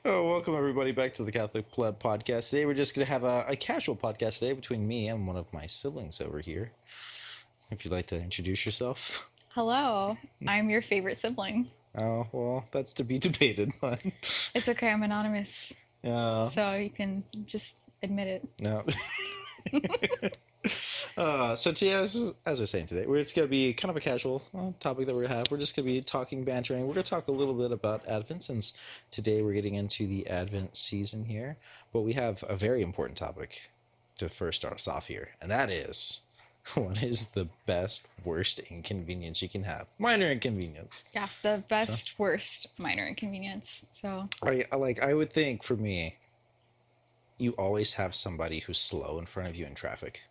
Oh, welcome everybody back to the Catholic Pleb podcast. Today we're just going to have a casual podcast today between me and one of my siblings over here. If you'd like to introduce yourself. Hello, I'm your favorite sibling. Oh, well, that's to be debated. But It's okay, I'm anonymous, so you can just admit it. no. So today, as I was saying today, it's going to be kind of a casual topic that we're going to have. We're just going to be talking, bantering. We're going to talk a little bit about Advent, since today we're getting into the Advent season here. But we have a very important topic to first start us off here, and that is, what is the best, worst inconvenience you can have? Minor inconvenience. Yeah, the best, worst, minor inconvenience. So I would think for me, you always have somebody who's slow in front of you in traffic.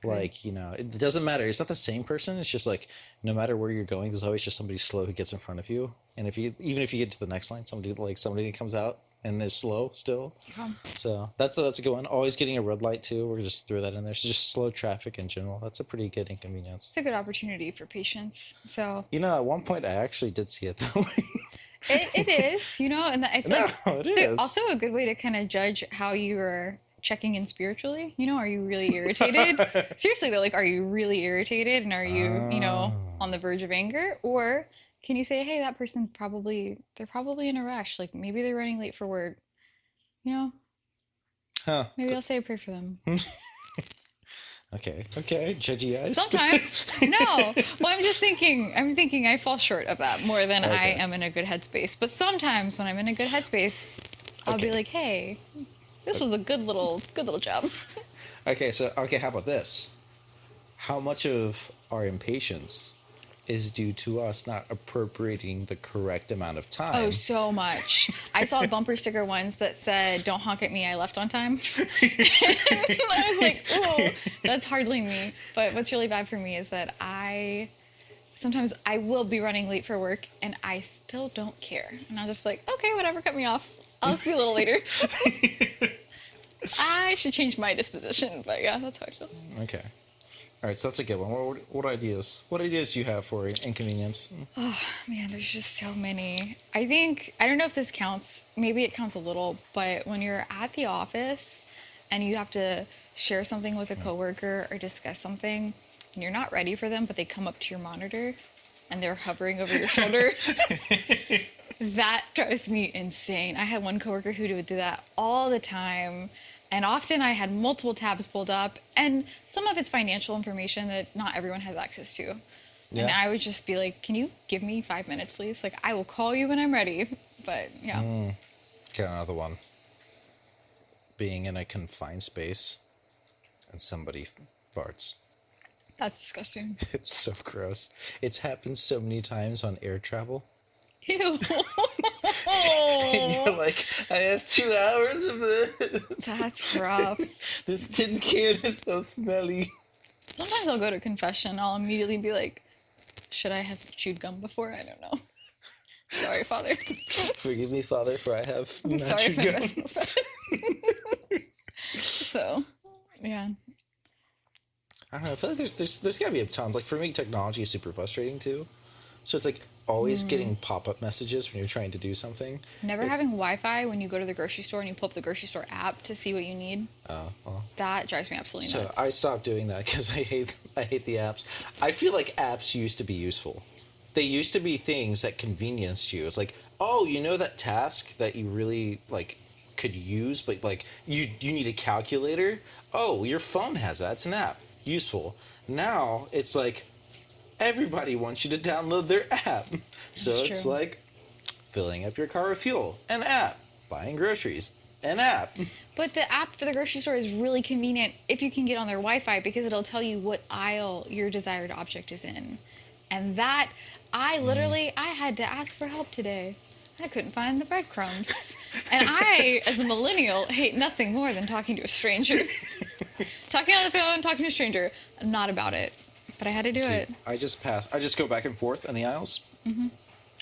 Like, it doesn't matter. It's not the same person. It's just like, no matter where you're going, there's always just somebody slow who gets in front of you. And even if you get to the next line, somebody comes out and is slow still. Yeah. So that's a good one. Always getting a red light too. We're just throw that in there. So just slow traffic in general. That's a pretty good inconvenience. It's a good opportunity for patience. So at one point I actually did see it that way. it is, and I feel like it it's is also a good way to kind of judge how you are checking in spiritually. Are you really irritated? Seriously though, like, are you really irritated, and are you, on the verge of anger? Or can you say, hey, that person they're probably in a rush. Like, maybe they're running late for work. Huh. Maybe I'll say a prayer for them. Okay, judgy eyes. Sometimes. No. Well, I'm thinking I fall short of that more than I am in a good headspace. But sometimes when I'm in a good headspace, I'll be like, hey, this was a good little job. Okay, how about this? How much of our impatience is due to us not appropriating the correct amount of time? Oh, so much. I saw a bumper sticker once that said, "Don't honk at me, I left on time." I was like, oh, that's hardly me. But what's really bad for me is that sometimes I will be running late for work and I still don't care. And I'll just be like, okay, whatever, cut me off. I'll just be a little later. I should change my disposition, but yeah, that's how I feel. Okay. All right, so that's a good one. What ideas? What ideas do you have for inconvenience? Oh, man, there's just so many. I don't know if this counts. Maybe it counts a little, but when you're at the office and you have to share something with a coworker or discuss something, and you're not ready for them, but they come up to your monitor and they're hovering over your shoulder. That drives me insane. I had one coworker who would do that all the time. And often I had multiple tabs pulled up, and some of it's financial information that not everyone has access to. Yeah. And I would just be like, can you give me 5 minutes, please? Like, I will call you when I'm ready. But yeah. Okay, another one. Being in a confined space and somebody farts. That's disgusting. It's so gross. It's happened so many times on air travel. Ew. And you're like, I have 2 hours of this. That's rough. This tin can is so smelly. Sometimes I'll go to confession. I'll immediately be like, should I have chewed gum before? I don't know. Sorry, Father. Forgive me, Father, for I have I'm not sorry chewed if gum. I'm messing. So, yeah. I don't know. I feel like there's gotta be tons. Like, for me, technology is super frustrating too. So it's like always getting pop-up messages when you're trying to do something. Never having Wi-Fi when you go to the grocery store and you pull up the grocery store app to see what you need. Oh, well. That drives me absolutely nuts. So I stopped doing that because I hate the apps. I feel like apps used to be useful. They used to be things that convenienced you. It's like, oh, that task that you really could use, but you need a calculator. Oh, your phone has that. It's an app. Useful. Now it's like, everybody wants you to download their app. So it's true. like filling up your car with fuel, an app. Buying groceries, an app. But the app for the grocery store is really convenient if you can get on their Wi-Fi, because it'll tell you what aisle your desired object is in. And that, I had to ask for help today. I couldn't find the breadcrumbs. And I, as a millennial, hate nothing more than talking to a stranger. Talking on the phone, talking to a stranger. I'm not about it. But I had to do it. I just go back and forth in the aisles. Mm-hmm.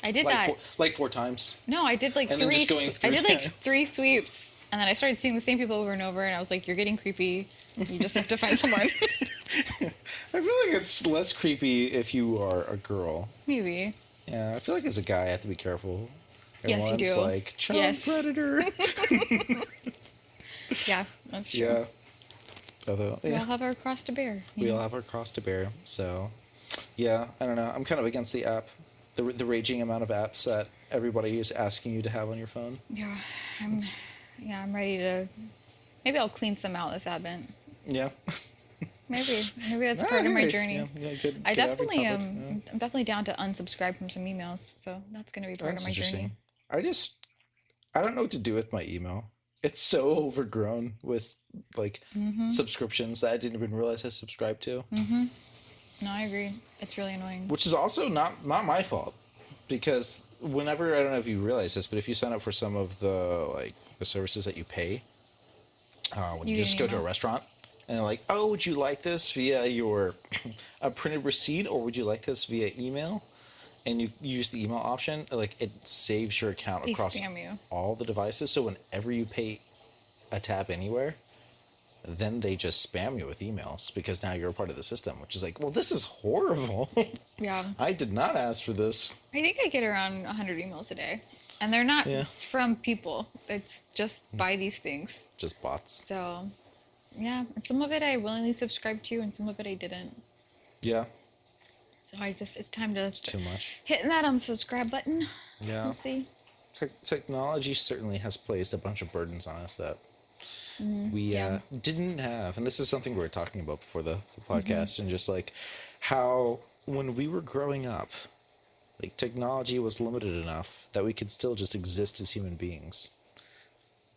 I did that. 4 times. No, I did and then three. Just going I did times. 3 sweeps, and then I started seeing the same people over and over, and I was like, "You're getting creepy. You just have to find someone." I feel like it's less creepy if you are a girl. Maybe. Yeah, I feel like as a guy, I have to be careful. Yes, you Everyone's do. like, child Yes. predator. Yeah, that's true. Yeah. Although, We all yeah, have our cross to bear. you we know? all have our cross to bear. So, yeah, I don't know. I'm kind of against the app, the raging amount of apps that everybody is asking you to have on your phone. Yeah, I'm. Yeah, I'm ready to. Maybe I'll clean some out this Advent. Yeah. Maybe that's part of my Hey, journey. yeah, good, I good average definitely topic, am. yeah. I'm definitely down to unsubscribe from some emails, so that's gonna be part That's of my interesting. journey. I don't know what to do with my email. It's so overgrown with like Mm-hmm. subscriptions that I didn't even realize I subscribed to. Mm-hmm. No, I agree. It's really annoying. Which is also not my fault, because whenever, I don't know if you realize this, but if you sign up for some of the services that you pay, when you You get just an go to a email? restaurant and they're like, oh, would you like this via your a printed receipt, or would you like this via email? And you use the email option, like it saves your account They across spam you. all the devices. So whenever you pay a tab anywhere, then they just spam you with emails because now you're a part of the system, which is like, well, this is horrible. Yeah. I did not ask for this. I think I get around 100 emails a day, and they're not Yeah. from people. It's just buy these things. Just bots. So, yeah, and some of it I willingly subscribed to, and some of it I didn't. Yeah, So it's time to too much. hitting that unsubscribe button. Yeah. Let's see. Technology certainly has placed a bunch of burdens on us that we yeah. didn't have. And this is something we were talking about before the podcast, and just like how when we were growing up, like technology was limited enough that we could still just exist as human beings.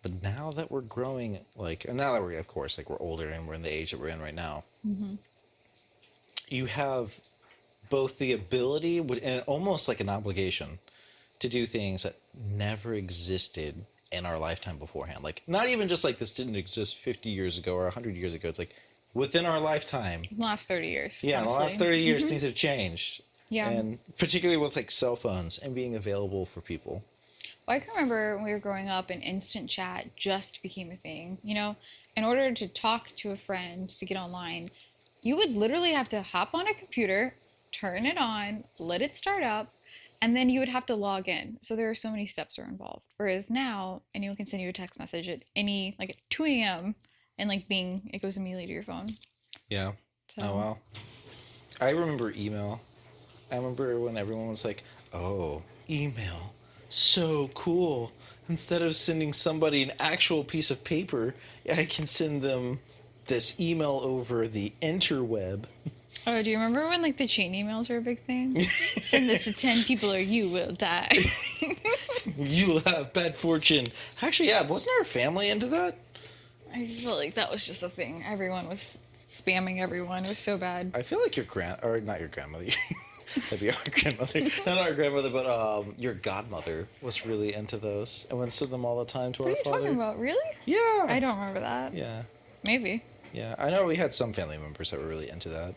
But now that we're growing, and now that we're, of course, like we're older and we're in the age that we're in right now, you have both the ability and almost like an obligation to do things that never existed in our lifetime beforehand. Like, not even just like this didn't exist 50 years ago or 100 years ago. It's like within our lifetime. The last 30 years. Yeah, in the last honestly. 30 years, things have changed. Yeah. And particularly with like cell phones and being available for people. Well, I can remember when we were growing up and instant chat just became a thing. In order to talk to a friend, to get online, you would literally have to hop on a computer, turn it on, let it start up, and then you would have to log in. So there are so many steps are involved. Whereas now, anyone can send you a text message at at 2 a.m. and like Bing, it goes immediately to your phone. Yeah. So, Oh, wow. I remember email. I remember when everyone was like, oh, email. So cool. Instead of sending somebody an actual piece of paper, I can send them this email over the interweb. Oh, do you remember when like the chain emails were a big thing? Send this to 10 people or you will die. You'll have bad fortune. Actually, yeah, wasn't our family into that? I feel like that was just a thing. Everyone was spamming everyone. It was so bad. I feel like or not your grandmother. That'd be our grandmother. Not our grandmother, but your godmother was really into those and would send them all the time to What our are you father. talking about? Really? Yeah. I don't remember that. Yeah. Maybe. Yeah, I know we had some family members that were really into that.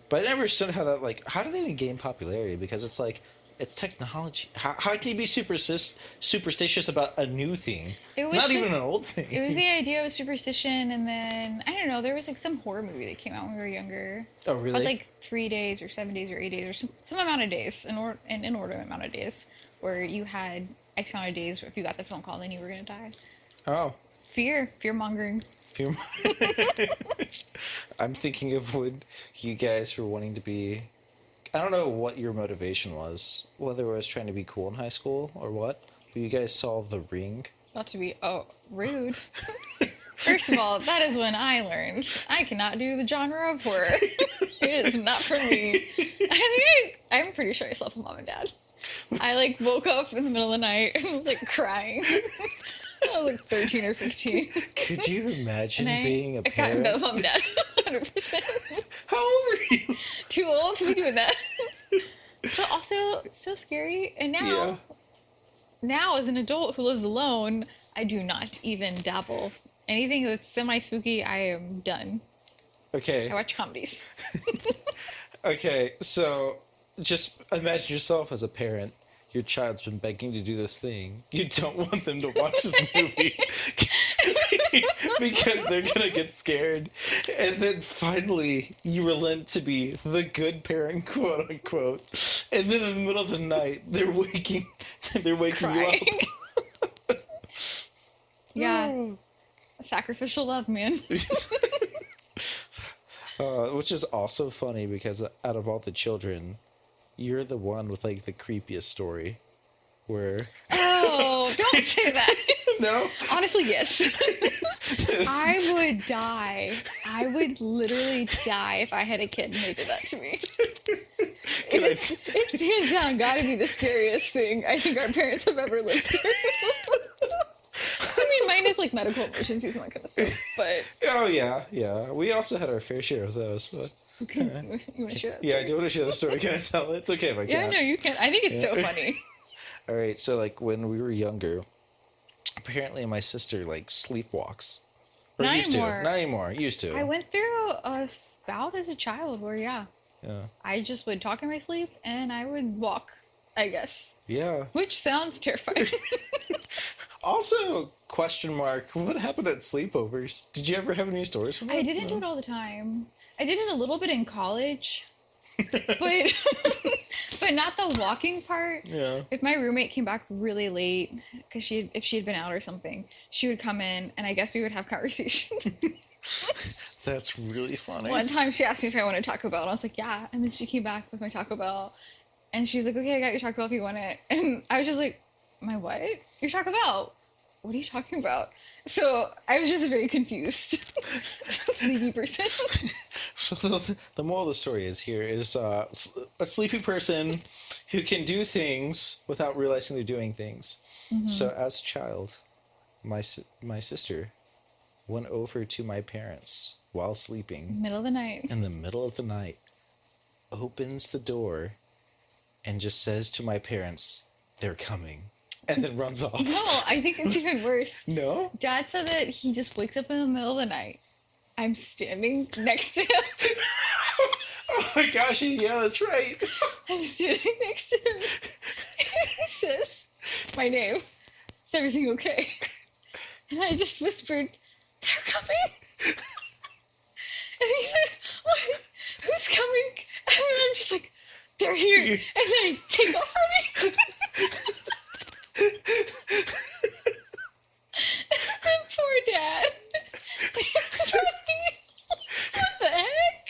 But I never understood how that, like, how do they even gain popularity? Because it's like, it's technology. How can you be superstitious about a new thing? It was Not just, even an old thing. It was the idea of superstition, and then, I don't know, there was like some horror movie that came out when we were younger. Oh, really? But like 3 days or 7 days or 8 days or some amount of days, an inordinate amount of days, where you had X amount of days if you got the phone call, then you were going to die. Oh. Fear mongering. I'm thinking of when you guys were wanting to be... I don't know what your motivation was, whether it was trying to be cool in high school or what, but you guys saw The Ring. Not to be, rude. First of all, that is when I learned I cannot do the genre of horror. It is not for me. I'm pretty sure I slept with mom and dad. I like woke up in the middle of the night and was like crying. I was like 13 or 15. Could you imagine being a I got parent? in bed with mom and dad, 100%. How old were you? Too old to be doing that. But also so scary. And now as an adult who lives alone, I do not even dabble. Anything that's semi-spooky, I am done. Okay. I watch comedies. Okay, so just imagine yourself as a parent. Your child's been begging to do this thing. You don't want them to watch this movie because they're gonna get scared. And then finally, you relent to be the good parent, quote unquote. And then in the middle of the night, they're waking They're waking you Crying. up. Yeah. Sacrificial love, man. Which is also funny because out of all the children, you're the one with like the creepiest story. Where Oh, don't say that. no, Honestly, yes. I would die. I would literally die if I had a kid and they did that to me. It's hands down gotta be the scariest thing I think our parents have ever lived through. I mean, mine is like medical emergencies and that kind of stuff, but... Oh, yeah. We also had our fair share of those, but... Okay, you want to share that story? Yeah, I do want to share the story. Can I tell it? It's okay if I Yeah, can't. no, you can. I think it's so funny. All right, so, like, when we were younger, apparently my sister, like, sleepwalks. Or Not used anymore. to. Not anymore. Used to. I went through a spout as a child where, yeah, I just would talk in my sleep and I would walk, I guess. Yeah. Which sounds terrifying. Also, question mark, what happened at sleepovers? Did you ever have any stories from that? I didn't do it all the time. I did it a little bit in college, but but not the walking part. Yeah. If my roommate came back really late, because if she had been out or something, she would come in, and I guess we would have conversations. That's really funny. One time she asked me if I wanted Taco Bell, and I was like, yeah. And then she came back with my Taco Bell, and she was like, okay, I got your Taco Bell if you want it. And I was just like, my what? Your Taco Bell? What are you talking about? So I was just a very confused, sleepy person. So the moral of the story is a sleepy person who can do things without realizing they're doing things. Mm-hmm. So as a child, my sister went over to my parents while sleeping. Middle of the night. In the middle of the night, opens the door, and just says to my parents, "They're coming." And then runs off. No, I think it's even worse. No? Dad said that he just wakes up in the middle of the night. I'm standing next to him. Oh my gosh, yeah, that's right. I'm standing next to him. And he says my name. Is everything okay? And I just whispered, they're coming. And he said, what? Who's coming? And I'm just like, they're here. And then I take off running. And poor Dad. What the heck?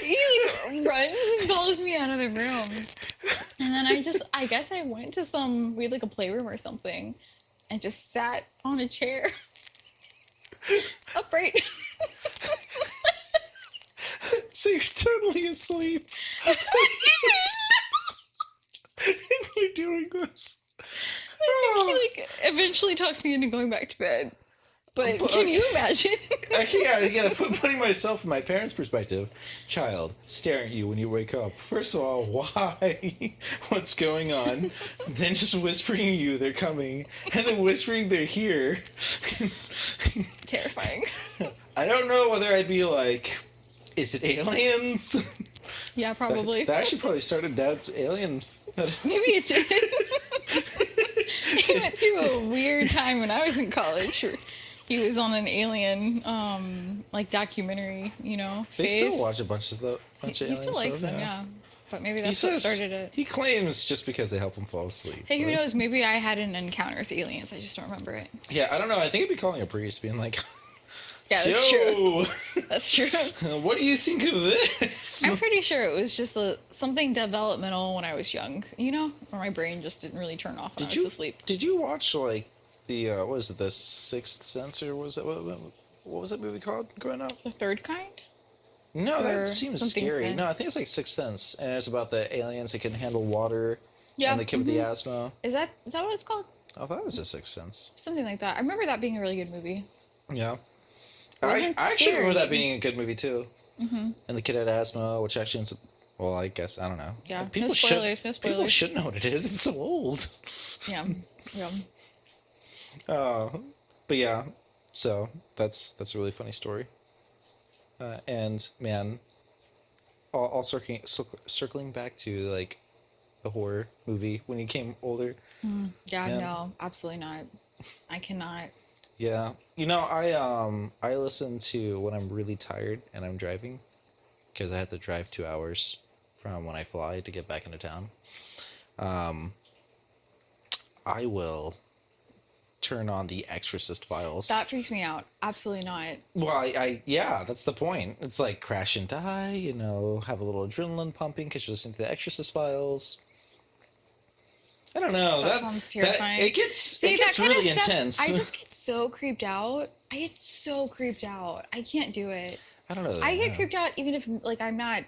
He like runs and follows me out of the room. And then I guess I went to we had like a playroom or something and just sat on a chair. Upright. So you're totally asleep. And you're doing this. I think he like eventually talked me into going back to bed. But can you imagine? Putting myself in my parents' perspective, child staring at you when you wake up. First of all, why? What's going on? Then just whispering you they're coming, and then whispering they're here. Terrifying. I don't know whether I'd be like, is it aliens? Yeah, probably. That actually probably started Dad's alien. Maybe it did. He went through a weird time when I was in college. He was on an alien, like documentary, They phase. still watch a bunch of He alien still stuff. likes them, yeah. But maybe that's what started it. He claims just because they help him fall asleep. Hey, who knows? Maybe I had an encounter with aliens. I just don't remember it. Yeah, I don't know. I think I'd be calling a priest, being like, yeah, that's true. That's true. What do you think of this? I'm pretty sure it was just something developmental when I was young, where my brain just didn't really turn off when I was asleep. Did you watch, like, the, what was it, The Sixth Sense, or was it, what was that movie called growing up? The Third Kind? No, that seems scary. Sense. No, I think it's like Sixth Sense, and it's about the aliens that can handle water, yeah, and the kid with the asthma. Is that what it's called? I thought it was a Sixth Sense. Something like that. I remember that being a really good movie. Yeah. I actually remember that being a good movie, too. Mm-hmm. And the kid had asthma, which actually well, I guess, I don't know. Yeah, no spoilers. People should know what it is. It's so old. Yeah, yeah. But yeah, so that's a really funny story. And man, all circling back to like the horror movie when you came older. Yeah, man. no, absolutely not. I cannot. Yeah, I listen to when I'm really tired and I'm driving, because I have to drive 2 hours from when I fly to get back into town. I will turn on the Exorcist files. That freaks me out. Absolutely not. Well, yeah, that's the point. It's like crash and die, have a little adrenaline pumping because you're listening to the Exorcist files. I don't know. That sounds terrifying. It gets really intense. I just get so creeped out. I get so creeped out. I can't do it. I don't know. I get creeped out even if like I'm not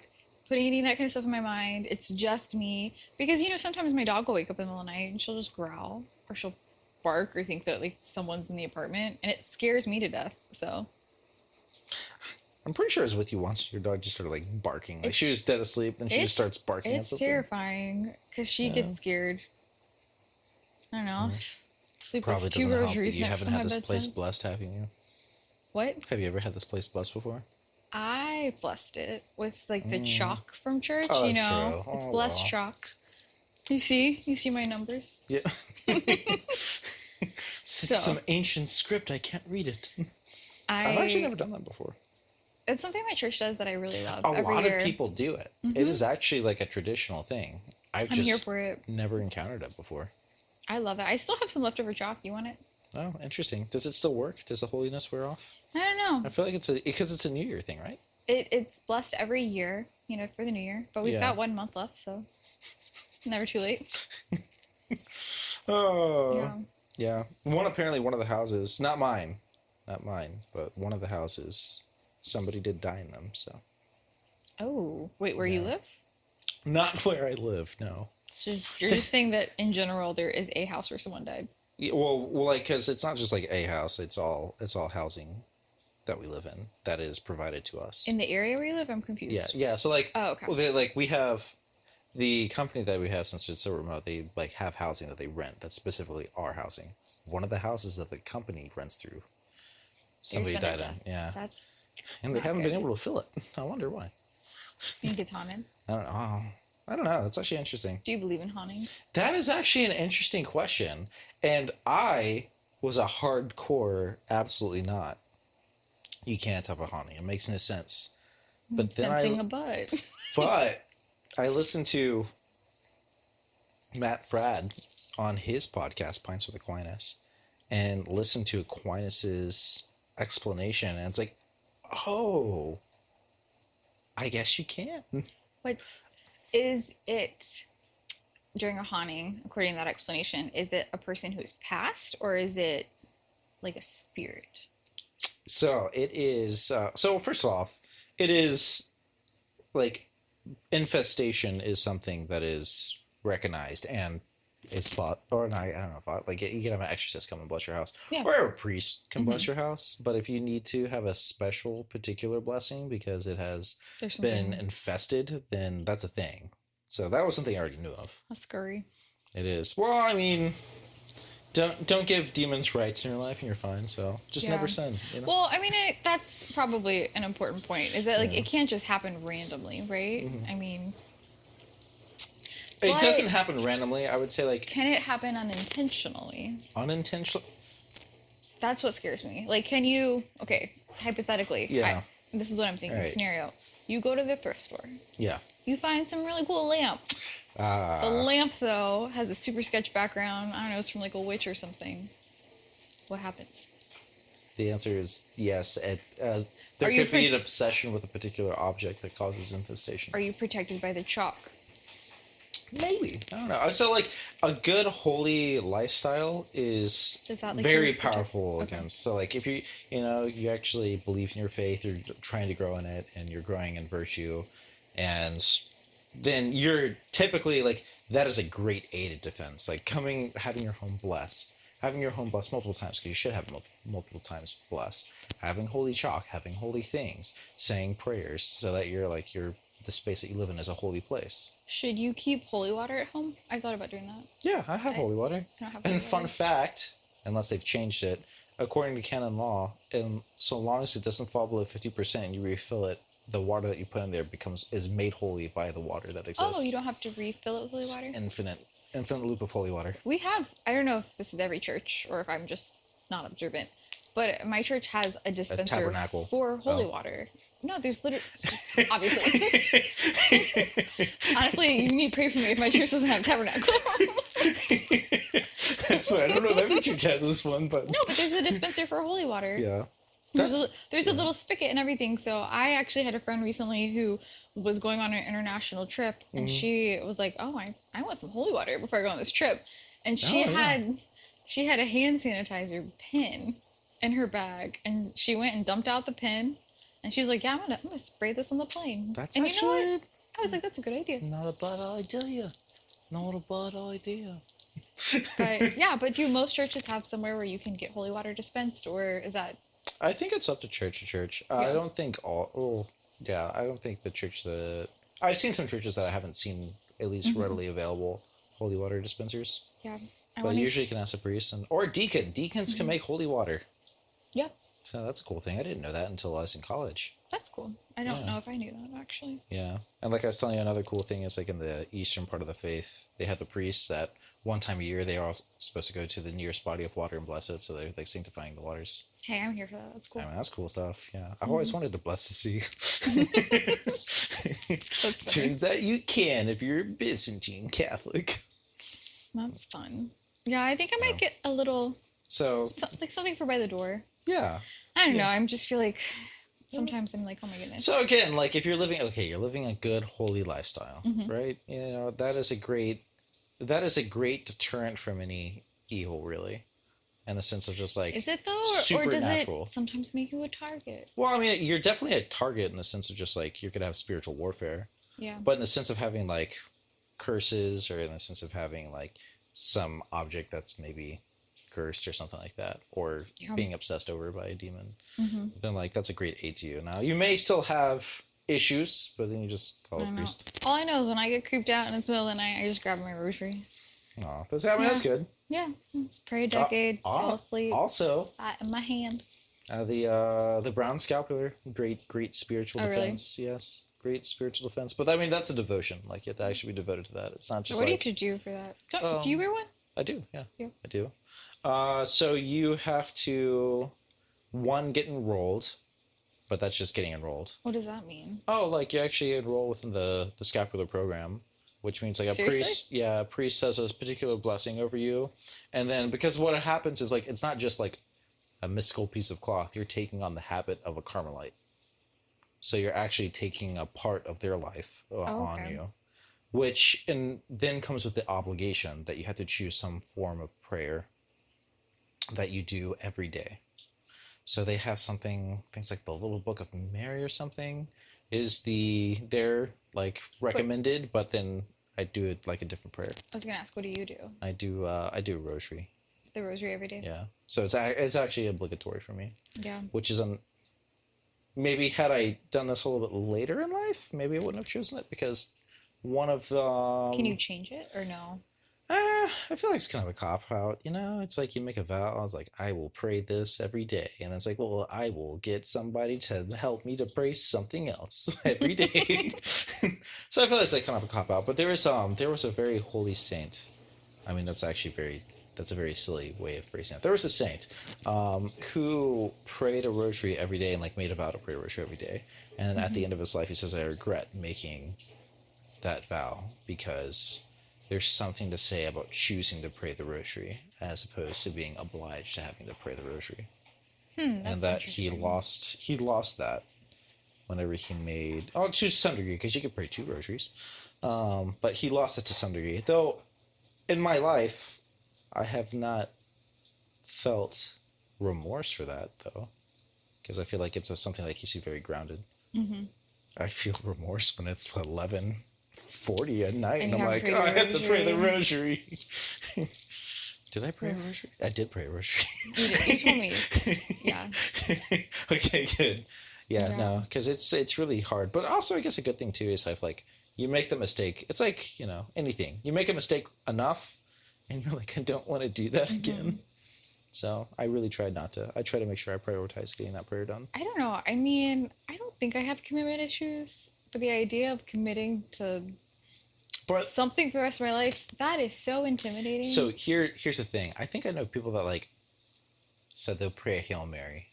putting any of that kind of stuff in my mind. It's just me. Because sometimes my dog will wake up in the middle of the night and she'll just growl or she'll bark or think that like someone's in the apartment, and it scares me to death. So I'm pretty sure I was with you once. Your dog just started like barking. Like she was dead asleep, then she just starts barking at something. It's terrifying because she gets scared. I don't know. Sleep Probably with two doesn't help that rosaries you next haven't to had my this place bedside. blessed, have you? What? Have you ever had this place blessed before? I blessed it with like the chalk from church. Oh, that's true. It's Oh, blessed well. chalk. You see my numbers. Yeah. It's some ancient script. I can't read it. I've actually never done that before. It's something my church does that I really love. A Every lot year. of people do it. It is actually like a traditional thing. I'm here just for it. never encountered it before. I love it. I still have some leftover chalk. You want it? Oh, interesting. Does it still work? Does the holiness wear off? I don't know. I feel like because it's a New Year thing, right? It's blessed every year, for the new year. But we've got 1 month left, so never too late. Oh. Yeah. One of the houses, not mine, but one of the houses, somebody did die in them, so. Oh, wait, where you live? Not where I live, no. You're just saying that in general there is a house where someone died. Yeah, well, like, because it's not just like a house; it's all housing that we live in that is provided to us. In the area where you live, I'm confused. Yeah. So like, oh, okay. Well, we have the company that we have, since it's so remote. They like have housing that they rent that's specifically our housing. One of the houses that the company rents through, somebody died in. Yeah. And they haven't been able to fill it. I wonder why. You think it's haunted? I don't know. I don't know. That's actually interesting. Do you believe in hauntings? That is actually an interesting question. And I was a hardcore, absolutely not. You can't have a haunting. It makes no sense. But then Sensing a butt. But I listened to Matt Fradd on his podcast, Pints with Aquinas, and listened to Aquinas's explanation. And it's like, oh, I guess you can. Is it during a haunting, according to that explanation, is it a person who's passed or is it like a spirit? So it is, so first off, it is like infestation is something that is recognized and is fought, or not, I don't know, fought. Like you can have an exorcist come and bless your house, or a priest can bless your house. But if you need to have a special particular blessing because it has been infested, then that's a thing. So that was something I already knew of. That's scary. It is. Well, I mean, don't give demons rights in your life and you're fine. So just never sin. Well, I mean, that's probably an important point. Is that like it can't just happen randomly, right? I mean. It doesn't happen randomly. I would say, like... Can it happen unintentionally? Unintentionally? That's what scares me. Like, can you... Okay, hypothetically. Yeah. This is what I'm thinking. Right. Scenario. You go to the thrift store. Yeah. You find some really cool lamp. The lamp, though, has a super sketch background. I don't know, it's from like a witch or something. What happens? The answer is yes. There could be an obsession with a particular object that causes infestation. Are you protected by the chalk? Maybe. I don't know. So, like, a good holy lifestyle is very powerful against. So, like, if you actually believe in your faith, you're trying to grow in it, and you're growing in virtue, and then you're typically, like, that is a great aided defense. Like, having your home blessed. Having your home blessed multiple times, because you should have multiple times blessed. Having holy chalk, having holy things, saying prayers, so that the space that you live in is a holy place. Should you keep holy water at home? I thought about doing that. Yeah, I have holy water. I don't have and holy fun water. fact, unless they've changed it, according to canon law, and so long as it doesn't fall below 50% and you refill it, the water that you put in there is made holy by the water that exists. Oh, you don't have to refill it with holy water? Infinite loop of holy water. We have, I don't know if this is every church or if I'm just not observant, but my church has a dispenser for holy water. No, there's literally, obviously. Honestly, you need to pray for me if my church doesn't have a tabernacle. That's why I don't know if every church has this one, but No, but there's a dispenser for holy water. yeah. There's a little spigot and everything. So I actually had a friend recently who was going on an international trip, and she was like, "Oh, I want some holy water before I go on this trip," and she had a hand sanitizer pin in her bag, and she went and dumped out the pin, and she was like, "Yeah, I'm gonna spray this on the plane." That's and actually you know what? I was like, "That's a good idea." not a bad idea. Not a bad idea. But yeah, but do most churches have somewhere where you can get holy water dispensed, or is that? I think it's up to church to church. I Yeah. don't think all. Oh, yeah. I don't think the church that I've seen some churches that I haven't seen at least readily available holy water dispensers. Yeah, I But want to. usually you can ask a priest or a deacon. Deacons can make holy water. Yeah, So that's a cool thing. I didn't know that until I was in college. that's cool. I don't Yeah. know if I knew that actually. Yeah. And like I was telling you, another cool thing is like in the eastern part of the faith, they have the priests that one time a year they are all supposed to go to the nearest body of water and bless it. So they're like sanctifying the waters. Hey, I'm here for that. That's cool. I mean, that's cool stuff. Yeah. I've always wanted to bless the sea. That's funny. Turns out you can if you're a Byzantine Catholic. That's fun. Yeah, I think I might Yeah. get a little So, like something for by the door. yeah. I don't know. Yeah. I'm just feel like sometimes I'm like, oh my goodness. So again, like if you're living, okay, you're living a good holy lifestyle, Mhm. right? You know, that is a great deterrent from any evil, really, in the sense of just like, Is it though, or does supernatural. it sometimes make you a target? well, I mean, you're definitely a target in the sense of just like you're gonna have spiritual warfare, Yeah. but in the sense of having like curses, or in the sense of having like some object that's maybe cursed or something like that, or Yeah. being obsessed over by a demon, Mm-hmm. then like that's a great aid to you. Now you may still have issues, but then you just call I a know. priest. All I know is when I get creeped out and it's middle of the night, I just grab my rosary. Oh, that's good. Yeah, just pray a decade, fall asleep, Also, that in my hand. the brown scapular, great spiritual Oh, really? defense. Yes, great spiritual defense. But I mean, that's a devotion. Like you have to actually be devoted to that. It's not just What like do you have to do for that? Do you wear one? I do. Yeah, Yeah. I do. So you have to get enrolled, but that's just getting enrolled. What does that mean? Oh, like you actually enroll within the scapular program, which means like a Seriously? priest, yeah, a priest says a particular blessing over you, and then because what happens is like it's not just like a mystical piece of cloth. You're taking on the habit of a Carmelite, so you're actually taking a part of their life on okay. you, which and then comes with the obligation that you have to choose some form of prayer that you do every day. So they have things like the Little Book of Mary or something is they're like recommended, but then I do it like a different prayer. I was gonna ask, what do you do? I do a rosary. The rosary every day. Yeah. So it's actually obligatory for me, Yeah. which is maybe had I done this a little bit later in life, maybe I wouldn't have chosen it because one of the Can you change it or no? I feel like it's kind of a cop out, you know? It's like you make a vow. I was like, I will pray this every day. And it's like, well, I will get somebody to help me to pray something else every day. So I feel like it's like kind of a cop out. But there was a very holy saint. I mean, that's a very silly way of phrasing it. There was a saint who prayed a rosary every day and like made a vow to pray a rosary every day. And at the end of his life, he says, I regret making that vow because there's something to say about choosing to pray the rosary as opposed to being obliged to having to pray the rosary. And That's that he lost that whenever he made, to some degree, because you could pray 2 rosaries. But he lost it to some degree. Though in my life, I have not felt remorse for that, though, because I feel like it's something that keeps you very grounded. Mm-hmm. I feel remorse when it's 11:40 at night, and you I'm have to like, pray the I have to pray the rosary." rosary. Did I pray a rosary? I did pray a rosary. You told me. Yeah. Okay, good. Yeah, Yeah. no, because it's really hard. But also, I guess a good thing too is I've like you make the mistake. It's like anything. You make a mistake enough, and you're like, I don't want to do that again. So I really tried not to. I try to make sure I prioritize getting that prayer done. I don't know. I mean, I don't think I have commitment issues, but the idea of committing to But something for the rest of my life, that is so intimidating. so here's the thing. I think I know people that like said they'll pray a Hail Mary.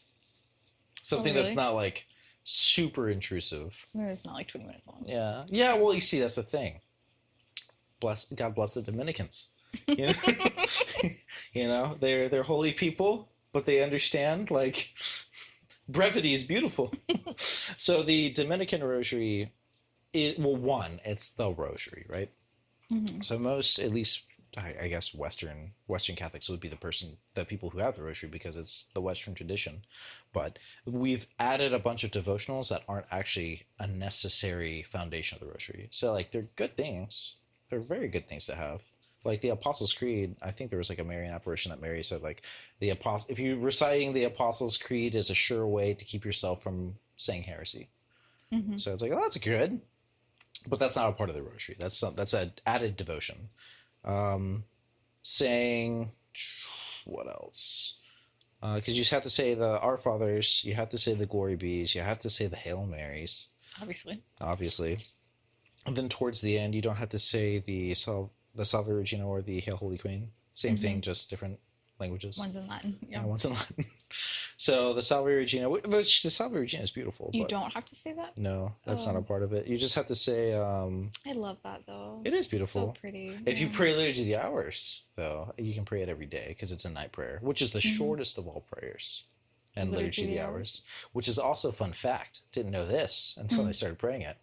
Something that's really? not like super intrusive. Something that's not like 20 minutes long. Yeah. Yeah, well, you see, that's the thing. God bless the Dominicans. You know? You know, they're holy people, but they understand like brevity is beautiful. So the Dominican rosary, well, one, it's the rosary, right? Hmm. So most, at least, I guess Western Catholics would be the people who have the rosary because it's the Western tradition. But we've added a bunch of devotionals that aren't actually a necessary foundation of the rosary. So like they're good things. They're very good things to have. Like the Apostles' Creed, I think there was like a Marian apparition that Mary said like if you reciting the Apostles' Creed is a sure way to keep yourself from saying heresy. Hmm. So it's like, oh, that's good, but that's not a part of the rosary. That's an added devotion. Um, Saying what else? Because you just have to say the Our Fathers, you have to say the Glory Bees, you have to say the Hail Marys, Obviously. obviously, and then towards the end, you don't have to say the Salve Regina or the Hail Holy Queen. Same Hmm. thing, just different languages. One's in Latin. Yeah. One's in Latin. So the Salve Regina, which the Salve Regina is beautiful. You but don't have to say that? no, that's not a Oh. part of it. You just have to say. I love that though. It is It's beautiful. so pretty. If you Yeah. pray Liturgy of the Hours, though, you can pray it every day because it's a night prayer, which is the shortest of all prayers. And Liturgy of the Hours, which is also a fun fact. Didn't know this until I started praying it.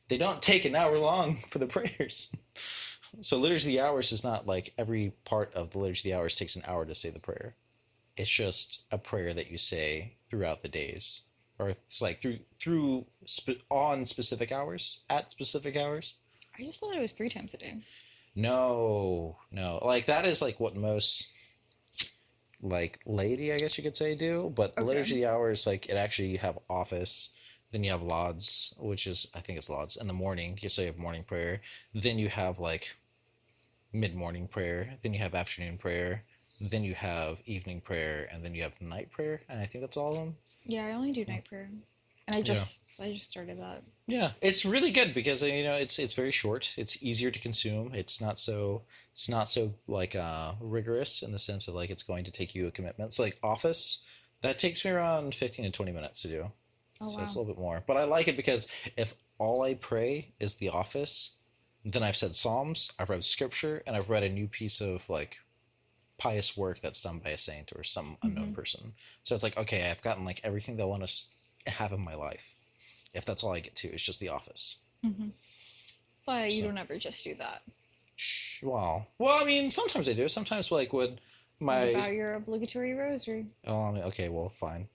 They don't take an hour long for the prayers. So Liturgy of the Hours is not like every part of the Liturgy of the Hours takes an hour to say the prayer. It's just a prayer that you say throughout the days, or it's like on specific hours, at specific hours. I just thought it was 3 times a day. No, no. Like that is like what most like laity, I guess you could say, do. But the Okay. Liturgy of the Hours, like it actually you have office, then you have lauds, which is I think it's lauds. In the morning, you say you have morning prayer. Then you have like mid-morning prayer. Then you have afternoon prayer. Then you have evening prayer, and then you have night prayer. And I think that's all of them. Yeah, I only do night prayer. And I just started that. Yeah, it's really good because you know it's very short. It's easier to consume. It's not so like rigorous in the sense of like it's going to take you a commitment. So like Office, that takes me around 15 to 20 minutes to do. Oh So wow. it's a little bit more. But I like it because if all I pray is the Office, then I've said Psalms, I've read Scripture, and I've read a new piece of like pious work that's done by a saint or some unknown person. So it's like okay, I've gotten like everything that I want to have in my life. If that's all I get to, it's just the Office. But you So- don't ever just do that. Well, I mean, sometimes I do. Sometimes, like, would What about my your obligatory rosary? okay, well, fine.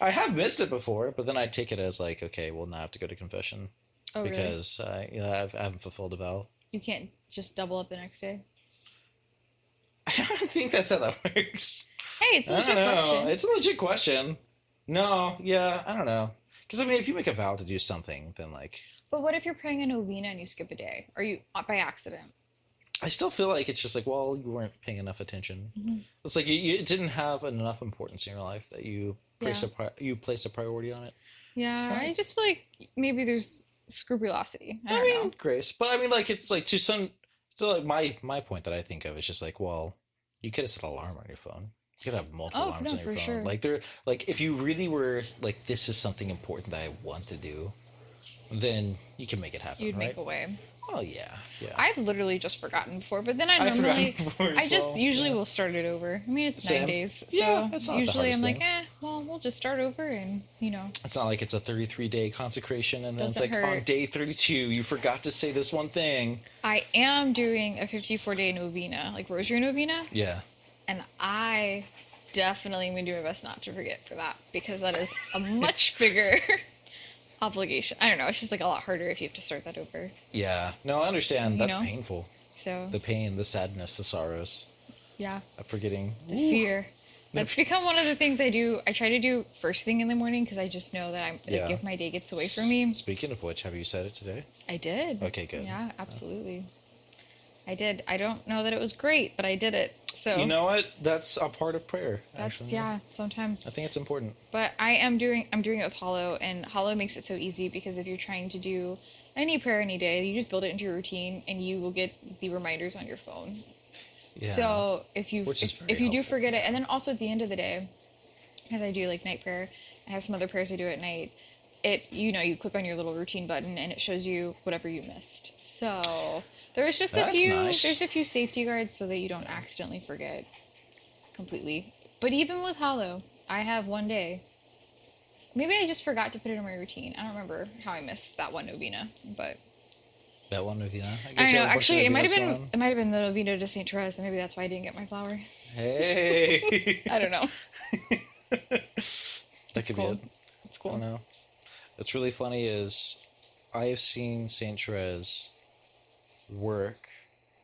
I have missed it before, but then I take it as like, okay, well, now I have to go to confession Oh, really? because I haven't fulfilled a vow. You can't just double up the next day? I don't think that's how that works. Hey, it's a I legit don't know. question. It's a legit question. No, yeah, I don't know. Because I mean, if you make a vow to do something, then like, But what if you're praying a novena and you skip a day? Or you by accident? I still feel like it's just like, well, you weren't paying enough attention. It's like you didn't have enough importance in your life that you placed a priority on it. Yeah, I Right. just feel like maybe there's scrupulosity. I I don't mean, know. grace, but I mean, like it's like to some. So like my point that I think of is just like, well, you could have set an alarm on your phone. You could have multiple Oh, alarms no, on your for phone. sure. Like they're like if you really were like this is something important that I want to do, then you can make it happen, You'd right? make a way. Oh yeah, yeah. I've literally just forgotten before, but then I I've normally, forgotten before as I just well, usually yeah. will start it over. I mean, it's Same. 9 days, so Yeah, it's not the usually I'm hardest like, thing. well, we'll just start over, and It's not like it's a 33-day consecration and then it's Doesn't like on hurt. day 32 you forgot to say this one thing. I am doing a 54-day novena, like rosary novena, Yeah. and I definitely am gonna do my best not to forget for that because that is a much bigger obligation. I don't know. It's just like a lot harder if you have to start that over. Yeah. No, I understand. You That's know? painful. So The pain, the sadness, the sorrows yeah, of forgetting. the fear. That's become one of the things I do. I try to do first thing in the morning because I just know that Yeah. if my day gets away from me. Speaking of which, have you said it today? I did. Okay, good. Yeah, absolutely. I did. I don't know that it was great, but I did it. So You know what? That's a part of prayer. that's actually. yeah. Sometimes, I think it's important. but I'm doing it with Hollow, and Hollow makes it so easy because if you're trying to do any prayer any day, you just build it into your routine, and you will get the reminders on your phone. Yeah. So if you Which is if, very if you do helpful, forget it, and then also at the end of the day, because I do like night prayer, I have some other prayers I do at night. you click on your little routine button and it shows you whatever you missed. So there's just That's nice. there's a few safety guards so that you don't accidentally forget completely. But even with Hollow, I have one day. Maybe I just forgot to put it in my routine. I don't remember how I missed that one novena, but That one novena. I don't know. you have a bunch of Actually, novenas it might have been the novena to Saint Therese, and maybe that's why I didn't get my flower. Hey. I don't know. That could cool. be it. It's I cool. don't know. What's really funny is I have seen Saint Therese work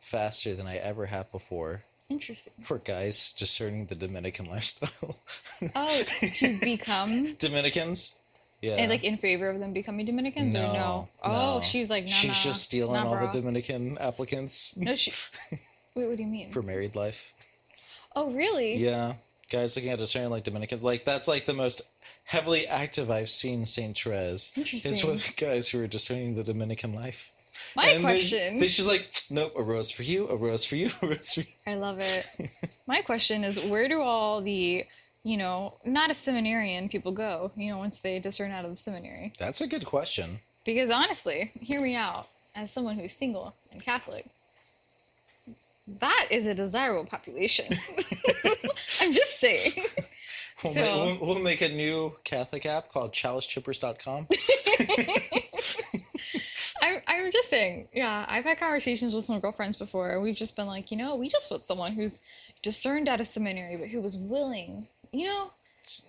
faster than I ever have before Interesting. for guys discerning the Dominican lifestyle. Oh, to become Dominicans? Yeah. and like in favor of them becoming Dominicans or no? Oh, no. she was like, nah, She's nah, just stealing nah, all bro. the Dominican applicants No, Wait, what do you mean? for married life. Oh, really? Yeah. Guys looking at discerning like Dominicans. Like, that's like the most heavily active I've seen Saint Therese. Interesting. It's with guys who are discerning the Dominican life. My And question. They just like, nope, a rose for you, a rose for you, a rose for you. I love it. My question is, where do all the, not a seminarian people go, once they discern out of the seminary? That's a good question. Because honestly, hear me out, as someone who's single and Catholic, that is a desirable population. I'm just saying. We'll make a new Catholic app called chalicechippers.com. I'm just saying, yeah, I've had conversations with some girlfriends before, and we've just been like, we just want someone who's discerned out of seminary, but who was willing, Yeah.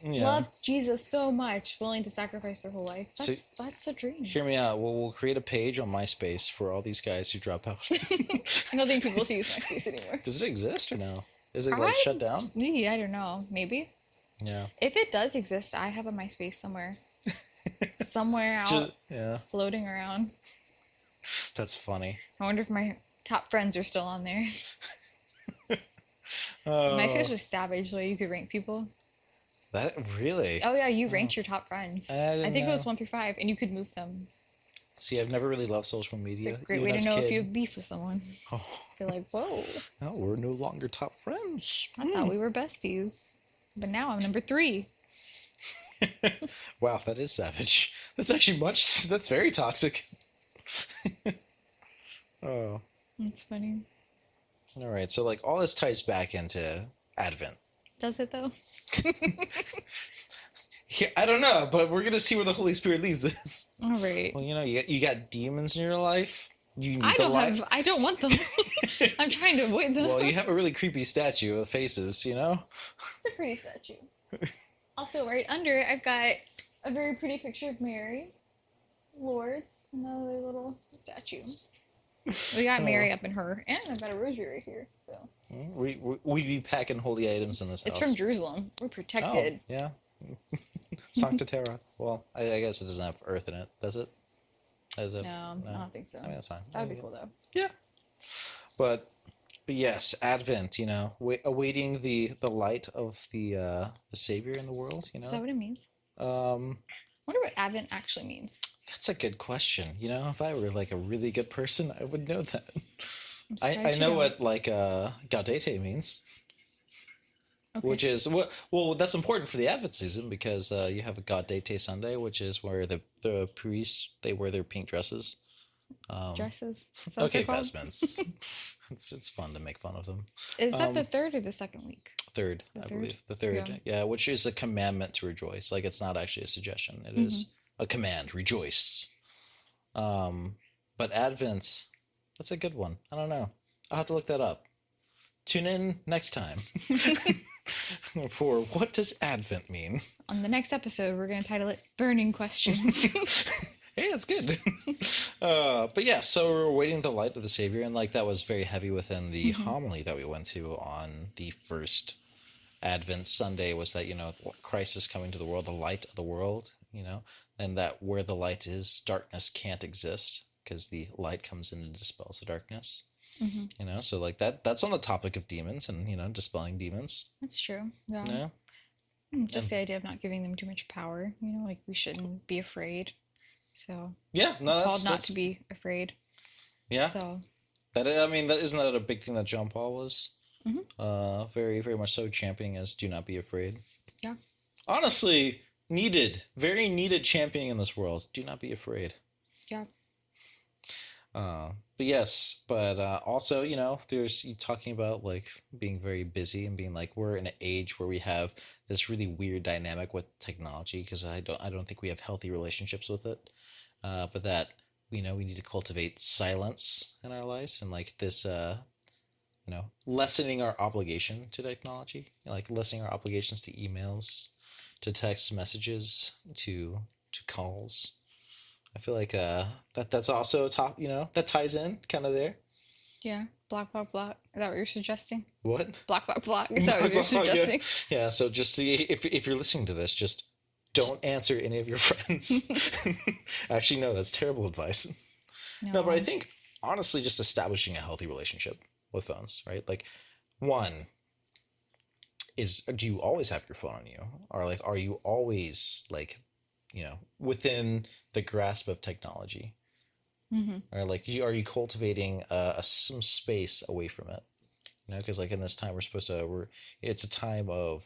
loved Jesus so much, willing to sacrifice their whole life. That's the dream. Hear me out. We'll create a page on MySpace for all these guys who drop out. I don't think people use MySpace anymore. Does it exist or no? Is it like shut down? Yeah, I don't know. Maybe. Yeah. If it does exist, I have a MySpace somewhere. Somewhere out, floating around. That's funny. I wonder if my top friends are still on there. MySpace was savage, the way you could rank people. That really? Oh yeah, you ranked your top friends. I think it was 1 through 5, and you could move them. See, I've never really loved social It's media. a great way to know if you have beef with someone. Oh. You're like, whoa. No, we're no longer top friends. I thought we were besties, but now I'm number 3. Wow, that is savage. That's actually that's very toxic. Oh. That's funny. All right, so like all this ties back into Advent. Does it though? Yeah, I don't know, but we're gonna see where the Holy Spirit leads us. All right. Well, you got demons in your life. You need I don't want them. I'm trying to avoid them. Well, you have a really creepy statue of faces, It's a pretty statue. Also, right under it, I've got a very pretty picture of Mary, Lourdes, another little statue. We got Mary up in her, and I've got a rosary right here. So we be packing holy items in this house. it's from Jerusalem. We're protected. Oh, yeah. Sancta Terra. Well, I guess it doesn't have earth in it, does it? No, I don't think so. I mean, that's fine. That would be cool though. Yeah. But yes, Advent. Awaiting the light of the Savior in the world. Is that what it means? I wonder what Advent actually means. That's a good question. If I were like a really good person, I would know that. I know what like Gaudete means. Okay. Which is well, that's important for the Advent season because you have a Gaudete Sunday, which is where the priests they wear their pink dresses. Dresses. Okay, vestments. It's fun to make fun of them. Is that the third or the second week? Third, I believe. The third, yeah, which is a commandment to rejoice. Like it's not actually a suggestion; it is a command. Rejoice. But Advent, that's a good one. I don't know. I'll have to look that up. Tune in next time. For what does Advent mean? On the next episode, we're going to title it Burning Questions. Hey, that's good. But yeah, so we're waiting the light of the Savior, and like that was very heavy within the homily that we went to on the first Advent Sunday was that, Christ is coming to the world, the light of the world, and that where the light is, darkness can't exist because the light comes in and dispels the darkness. So like that's on the topic of demons and dispelling demons. That's true. Yeah. Just the idea of not giving them too much power. Like we shouldn't be afraid. So yeah, no, we're called not to be afraid. Yeah. So that isn't that a big thing that John Paul was very very much so championing as do not be afraid. Yeah. Honestly, Needed, very needed championing in this world. Do not be afraid. Yeah. But yes, but also, there's you talking about like being very busy and being like we're in an age where we have this really weird dynamic with technology because I don't think we have healthy relationships with it. But that we need to cultivate silence in our lives and like this lessening our obligation to technology, like lessening our obligations to emails, to text messages, to calls. I feel like that's also a top, that ties in kind of there. Yeah. Block, block, block. Is that what you're suggesting? What? Block, block, block. Is that what you're Yeah. suggesting? Yeah, so just see if you're listening to this, just don't answer any of your friends. Actually, no, that's terrible advice. No, but I No. think honestly just establishing a healthy relationship with phones, right? Like one is do you always have your phone on you? Or like are you always like, within the grasp of technology? Mm-hmm. Or like are you cultivating some space away from it? Because like in this time we're it's a time of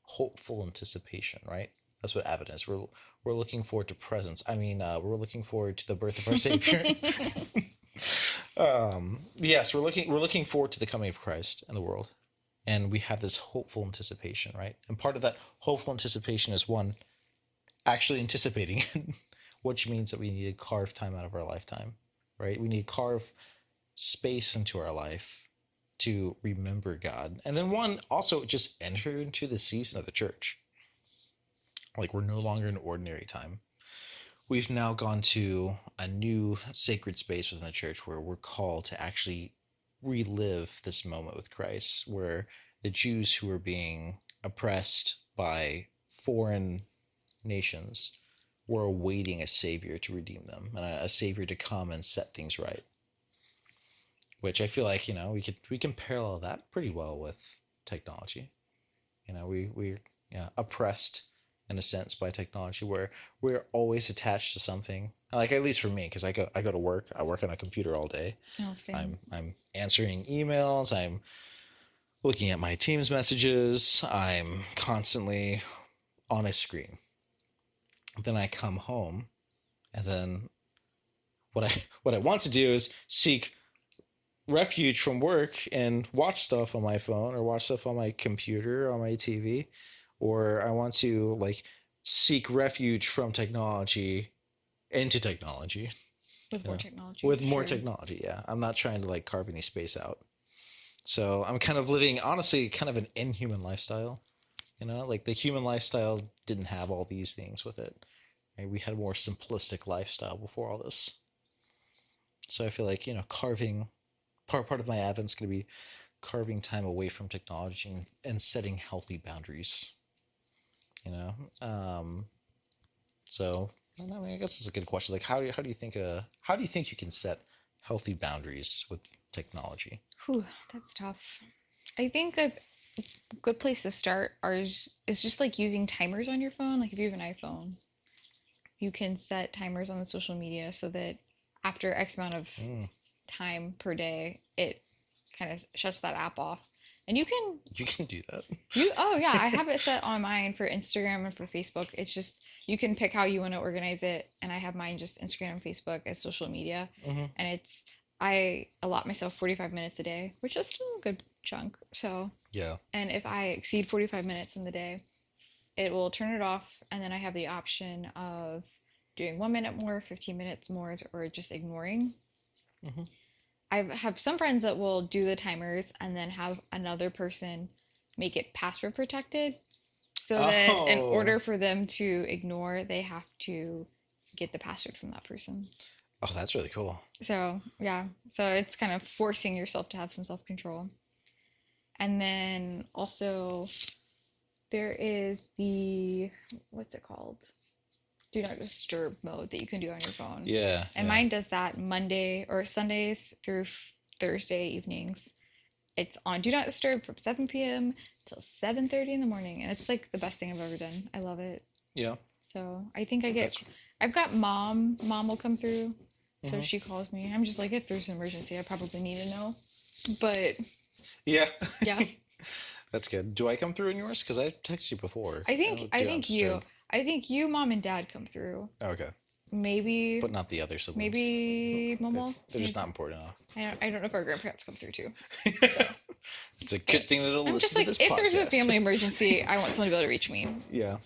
hopeful anticipation, right? That's what Advent is. We're looking forward to presence. I mean, we're looking forward to the birth of our Savior. Yes, we're looking forward to the coming of Christ in the world, and we have this hopeful anticipation, right? And part of that hopeful anticipation is one actually anticipating it, which means that we need to carve time out of our lifetime, right? We need to carve space into our life to remember God. And then one also just enter into the season of the church. Like we're no longer in ordinary time. We've now gone to a new sacred space within the church where we're called to actually relive this moment with Christ, where the Jews who were being oppressed by foreign nations were awaiting a savior to redeem them and a savior to come and set things right. Which I feel like we can parallel that pretty well with technology. We oppressed in a sense by technology where we're always attached to something. Like at least for me, because I go to work. I work on a computer all day. Oh, same. I'm answering emails. I'm looking at my team's messages. I'm constantly on a screen. Then I come home, and then what I want to do is seek refuge from work and watch stuff on my phone or watch stuff on my computer or on my TV, or I want to like seek refuge from technology into technology. With you more know, technology. with more Sure. technology. Yeah, I'm not trying to like carve any space out. So I'm kind of living honestly kind of an inhuman lifestyle. Like the human lifestyle didn't have all these things with it. Right? We had a more simplistic lifestyle before all this. So I feel like carving part of my advent's going to be carving time away from technology and setting healthy boundaries. You know, um, so I mean, I guess it's a good question. Like, how do you think you can set healthy boundaries with technology? Whew, that's tough. I think a good place to start is just like using timers on your phone. Like if you have an iPhone, you can set timers on the social media so that after X amount of Mm, time per day, it kind of shuts that app off. And you can you can do that. oh yeah, I have it set on mine for Instagram and for Facebook. It's just you can pick how you want to organize it, and I have mine just Instagram and Facebook as social media, Hmm. and I allot myself 45 minutes a day, which is still a good chunk. So, Yeah. and if I exceed 45 minutes in the day, it will turn it off, and then I have the option of doing 1 minute more, 15 minutes more, or just ignoring. Hmm. I have some friends that will do the timers and then have another person make it password protected so that in Oh. order for them to ignore, they have to get the password from that person. Oh, that's really cool. So, yeah. So it's kind of forcing yourself to have some self-control. And then also there is the what's it called? Do not disturb mode that you can do on your phone. Yeah. And Yeah. mine does that Monday or Sundays through Thursday evenings. It's on do not disturb from 7 p.m. till 7:30 in the morning, and it's like the best thing I've ever done. I love it. Yeah. So I think That's. I've got mom. Mom will come through, so Hmm. she calls me. I'm just like, if there's an emergency, I probably need to know. But Yeah. yeah, That's good. Do I come through in yours? Because I texted you before. I don't I do not think you. disturb. I think you, mom, and dad come through. Okay. Maybe. But not the other siblings. Maybe Momo. They're just not important enough. I don't know if our grandparents come through too. It's a good thing that it'll I'm listen just to like, this if podcast. there's a family emergency, I want someone to be able to reach me. Yeah.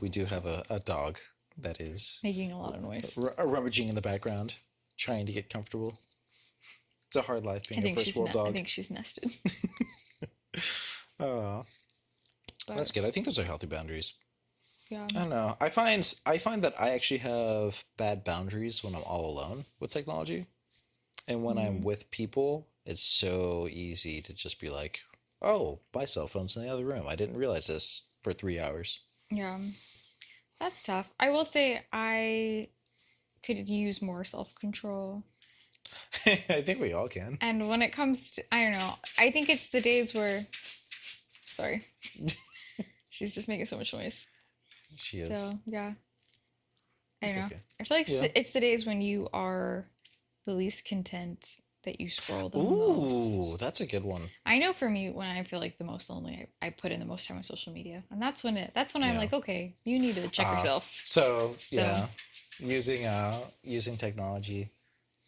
We do have a dog that is Making a lot of noise. rummaging in the background, trying to get comfortable. It's a hard life being a first world dog. I think she's nested. Oh, that's good. I think those are healthy boundaries. Yeah. I don't know. I find that I actually have bad boundaries when I'm all alone with technology, and when I'm with people, it's so easy to just be like, "Oh, my cell phone's in the other room. I didn't realize this for 3 hours." Yeah. That's tough. I will say I could use more self-control. I think we all can. And when it comes to, I don't know, I think it's the days where, sorry, she's just making so much noise. She is. So, yeah. I It's don't know. okay. I feel like Yeah. it's the days when you are the least content that you scroll the Ooh, most. that's a good one. I know for me, when I feel like the most lonely, I put in the most time on social media, and that's when I'm Yeah. like, okay, you need to check yourself. So yeah, using technology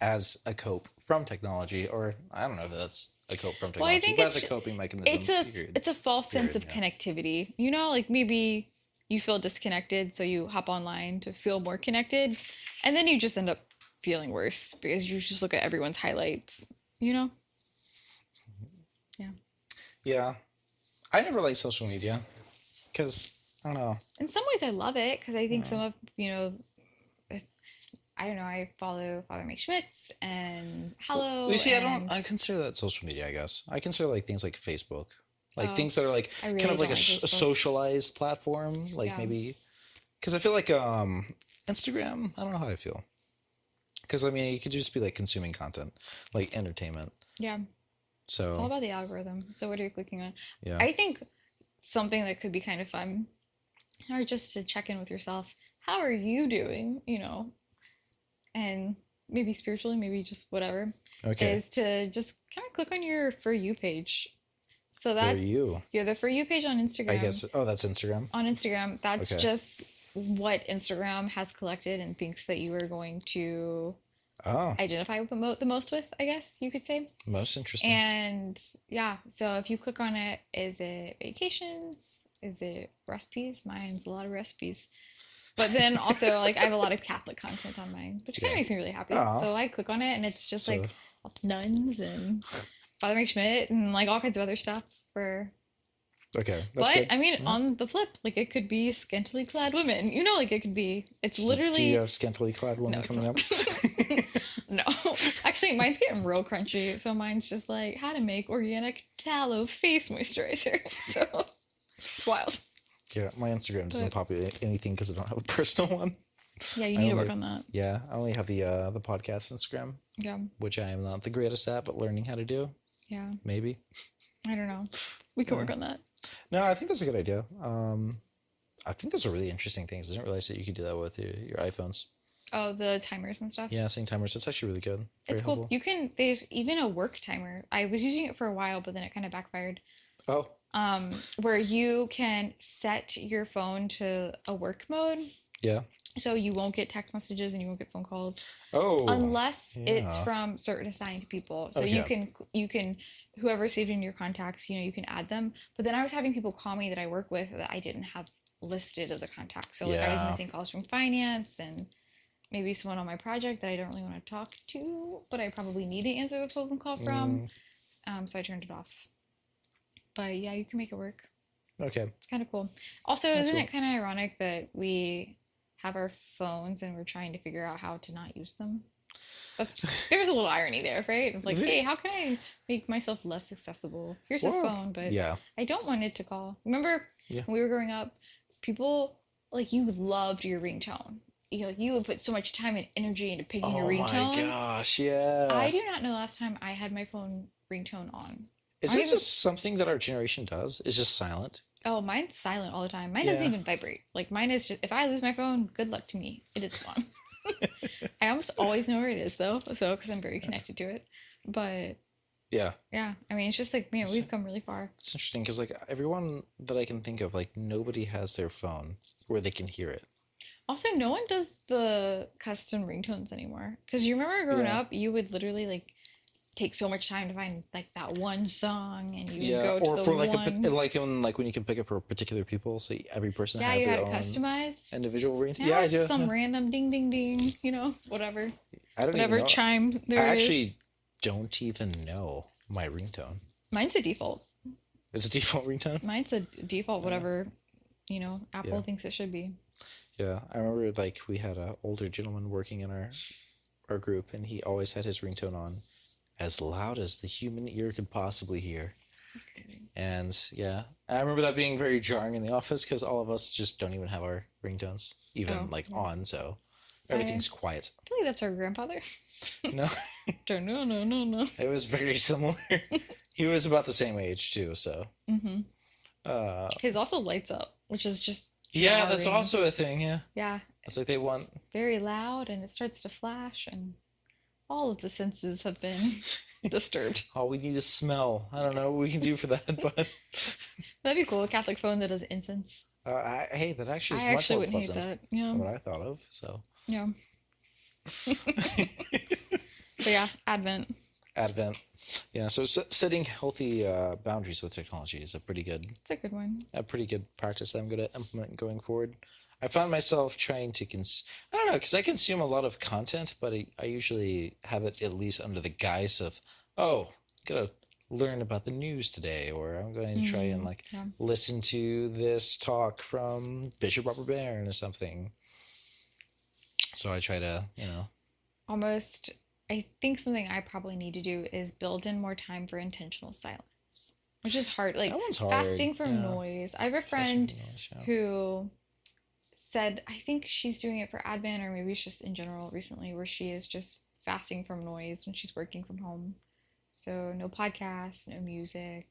as a cope from technology, or I don't know if that's a cope from Well, I technology, think but as a coping mechanism. it's a false sense of yeah. connectivity. You know, like maybe you feel disconnected, so you hop online to feel more connected, and then you just end up feeling worse because you just look at everyone's highlights. You know? Yeah. Yeah, I never liked social media because I don't know. In some ways, I love it because I think some of, you know, I don't know, I follow Father Mike Schmitz and Hello. You see, and I consider that social media. I guess I consider like things like Facebook, like Oh, things that are like I really kind of like don't a, like a Facebook. socialized platform, like Yeah. maybe because I feel like Instagram. I don't know how I feel because I mean you could just be like consuming content, like entertainment. Yeah. It's all So about the algorithm. So what are you clicking on? yeah, I think something that could be kind of fun, or just to check in with yourself. How are you doing? You know, and maybe spiritually, maybe just whatever, okay. is to just kind of click on your For You page. So For that you, the For You page on Instagram. I guess. Oh, that's Instagram. On Instagram, that's Okay. just what Instagram has collected and thinks that you are going to Oh, identify the most with, I guess you could say. most interesting. And yeah, so if you click on it, is it vacations? Is it recipes? Mine's a lot of recipes. But then also, like, I have a lot of Catholic content on mine, which kind of Yeah. makes me really happy. Aw. So I click on it, and it's just So- like nuns and Father Mike Schmidt and like all kinds of other stuff for. Okay, that's But good. I mean, on the flip, like it could be scantily clad women. You know, like it could be. It's Do literally. you have scantily clad women it's coming up? not. No, actually, mine's getting real crunchy. So mine's just like how to make organic tallow face moisturizer. So it's wild. Yeah, my Instagram doesn't But- populate anything because I don't have a personal one. Yeah, you I need to only- work on that. Yeah, I only have the podcast Instagram, Yeah, which I am not the greatest at, but learning how to do. yeah. Maybe. I don't know. We can work on that. No, I think that's a good idea. I think those are really interesting things. I didn't realize that you could do that with your iPhones. Oh, the timers and stuff. Yeah, setting timers. That's actually really good. Very It's cool. helpful. You can. There's even a work timer. I was using it for a while, but then it kind of backfired. Oh, Where you can set your phone to a work mode, yeah. so you won't get text messages and you won't get phone calls Oh, unless it's yeah. from certain assigned people. So Okay. you can whoever saved in your contacts, you know, you can add them. But then I was having people call me that I work with that I didn't have listed as a contact. So like I was Yeah. missing calls from finance and maybe someone on my project that I don't really want to talk to, but I probably need to answer the phone call from. So I turned it off. But yeah, you can make it work. Okay. It's kind of cool. Also, That's isn't cool. it kind of ironic that we have our phones and we're trying to figure out how to not use them? There's a little irony there, right? It's like, Yeah. hey, how can I make myself less accessible? Here's this Whoa. phone, but Yeah. I don't want it to call. Remember Yeah. when we were growing up, people, like, you loved your ringtone. You know, you would put so much time and energy into picking your Oh ringtone. my gosh, yeah. I do not know the last time I had my phone ringtone on. Is I it even- just something that our generation does? It's just silent. Oh, mine's silent all the time. Mine doesn't Yeah. even vibrate. Like mine is just if I lose my phone, good luck to me. It is gone. I almost always know where it is though, so because I'm very connected to it. But Yeah. Yeah, I mean, it's just like, It's, we've come really far. it's interesting because like everyone that I can think of, like nobody has their phone where they can hear it. Also, no one does the custom ringtones anymore. Because you remember growing Yeah. up, you would literally like take so much time to find like that one song, and you would Yeah, go to or the for like one. like when you can pick it for particular people, so every person Yeah, had you their had it own customized. individual ring. Yeah, Now I it's do. some Yeah. random ding ding ding, whatever. I don't even Whatever know. chime I there is. actually don't even know my ringtone. Mine's a default. It's a default ringtone. Mine's a default, whatever, Apple Yeah, thinks it should be. yeah. I remember like we had an older gentleman working in our group, and he always had his ringtone on as loud as the human ear could possibly hear. That's crazy. And yeah, I remember that being very jarring in the office because all of us just don't even have our ringtones even Oh, like yeah. on, so I everything's quiet. feel like that's our grandfather. No, Don't know, no, no, no. it was very similar. He was about the same age too, so Mm-hmm. uh His also lights up, which is just yeah, that's jarring. also a thing, yeah. Yeah, It's like they want very loud, and it starts to flash, and all of the senses have been disturbed. all we need is smell. I don't know what we can do for that, but That'd be cool. A Catholic phone that does incense. hey, that actually is I much actually more wouldn't hate pleasant that. Yeah, than what I thought of. So yeah. But yeah, Advent. Advent, yeah. So setting healthy boundaries with technology is It's a good one. a pretty good practice that I'm going to implement going forward. I find myself trying to I don't know, because I consume a lot of content, but I usually have it at least under the guise of, oh, gotta learn about the news today, or I'm going to try and like Yeah. listen to this talk from Bishop Robert Barron or something. So I try to, Almost, I think something I probably need to do is build in more time for intentional silence, which is hard. Like that one's hard. fasting from Yeah. noise. I have a Fashion friend noise, yeah. who said, I think she's doing it for Advent, or maybe it's just in general recently, where she is just fasting from noise when she's working from home. So no podcasts, no music,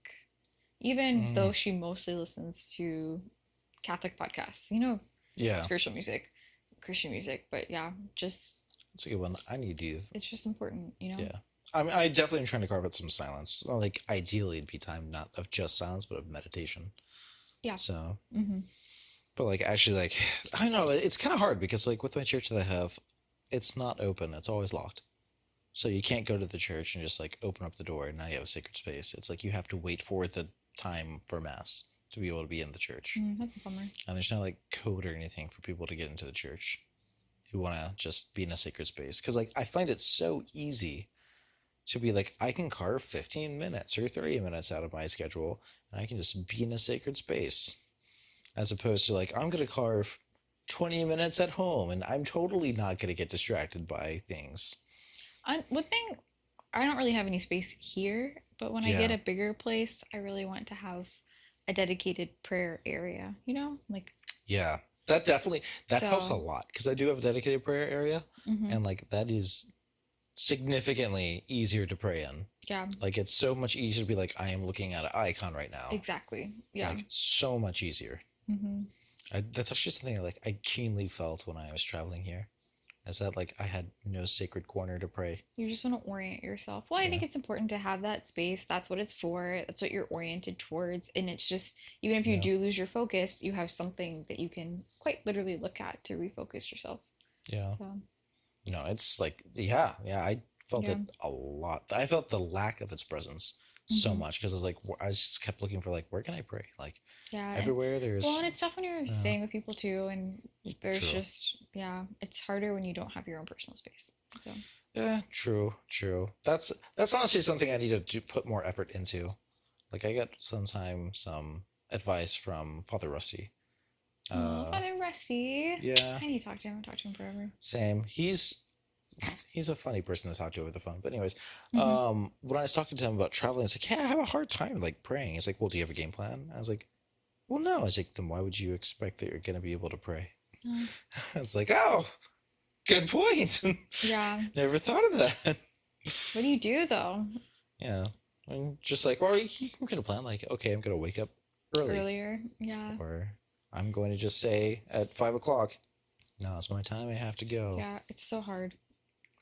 even though she mostly listens to Catholic podcasts, Yeah, spiritual music, Christian music. But yeah, just that's a good one. I need to. it's just important. Yeah. I definitely am trying to carve out some silence. Well, like ideally, it'd be time not of just silence, but of meditation. Yeah. So, Mm-hmm. but like actually, like I don't know, it's kind of hard because like with my church that I have, it's not open. It's always locked. So you can't go to the church and just like open up the door and now you have a sacred space. It's like you have to wait for the time for mass to be able to be in the church. That's a bummer. And there's no like code or anything for people to get into the church who want to just be in a sacred space. Because like I find it so easy to be like, I can carve 15 minutes or 30 minutes out of my schedule and I can just be in a sacred space. As opposed to like, I'm going to carve 20 minutes at home and I'm totally not going to get distracted by things. One thing, I don't really have any space here, but when I Yeah. get a bigger place, I really want to have a dedicated prayer area, like Yeah, that definitely helps a so. lot because I do have a dedicated prayer area Hmm. and like that is significantly easier to pray in. Yeah, Like it's so much easier to be like I am looking at an icon right now. exactly. Yeah. Like so much easier. Hmm. That's actually something I keenly felt when I was traveling here. Is that like I had no sacred corner to pray. You just want to orient yourself. Well, I think Yeah. it's important to have that space. That's what it's for. That's what you're oriented towards. And it's just, even if you Yeah. do lose your focus, you have something that you can quite literally look at to refocus yourself. Yeah. So, No, it's like yeah. I felt yeah. it a lot. I felt the lack of its presence so Mhm. much because I was like I just kept looking for like where can I pray? Like Yeah. everywhere there's Well, and it's tough when you're staying with people too, and there's true. just, yeah, it's harder when you don't have your own personal space. So, Yeah, true. That's honestly something I need to put more effort into. Like I got sometimes some advice from Father Rusty. oh, Father Rusty. Yeah. I need to talk to him. I've talked to him forever. Same. He's a funny person to talk to over the phone. But anyways, Mhm. when I was talking to him about traveling, it's like, yeah, I have a hard time like praying. He's like, well, do you have a game plan? I was like, well, no. I was like, then why would you expect that you're gonna be able to pray? Oh, It's like, oh, good point. yeah. Never thought of that. What do you do though? Yeah. I'm just like, well, you can get a plan. Like, okay, I'm gonna wake up early, Earlier. Yeah. or I'm going to just say at 5 o'clock. Now it's my time. I have to go. Yeah. It's so hard.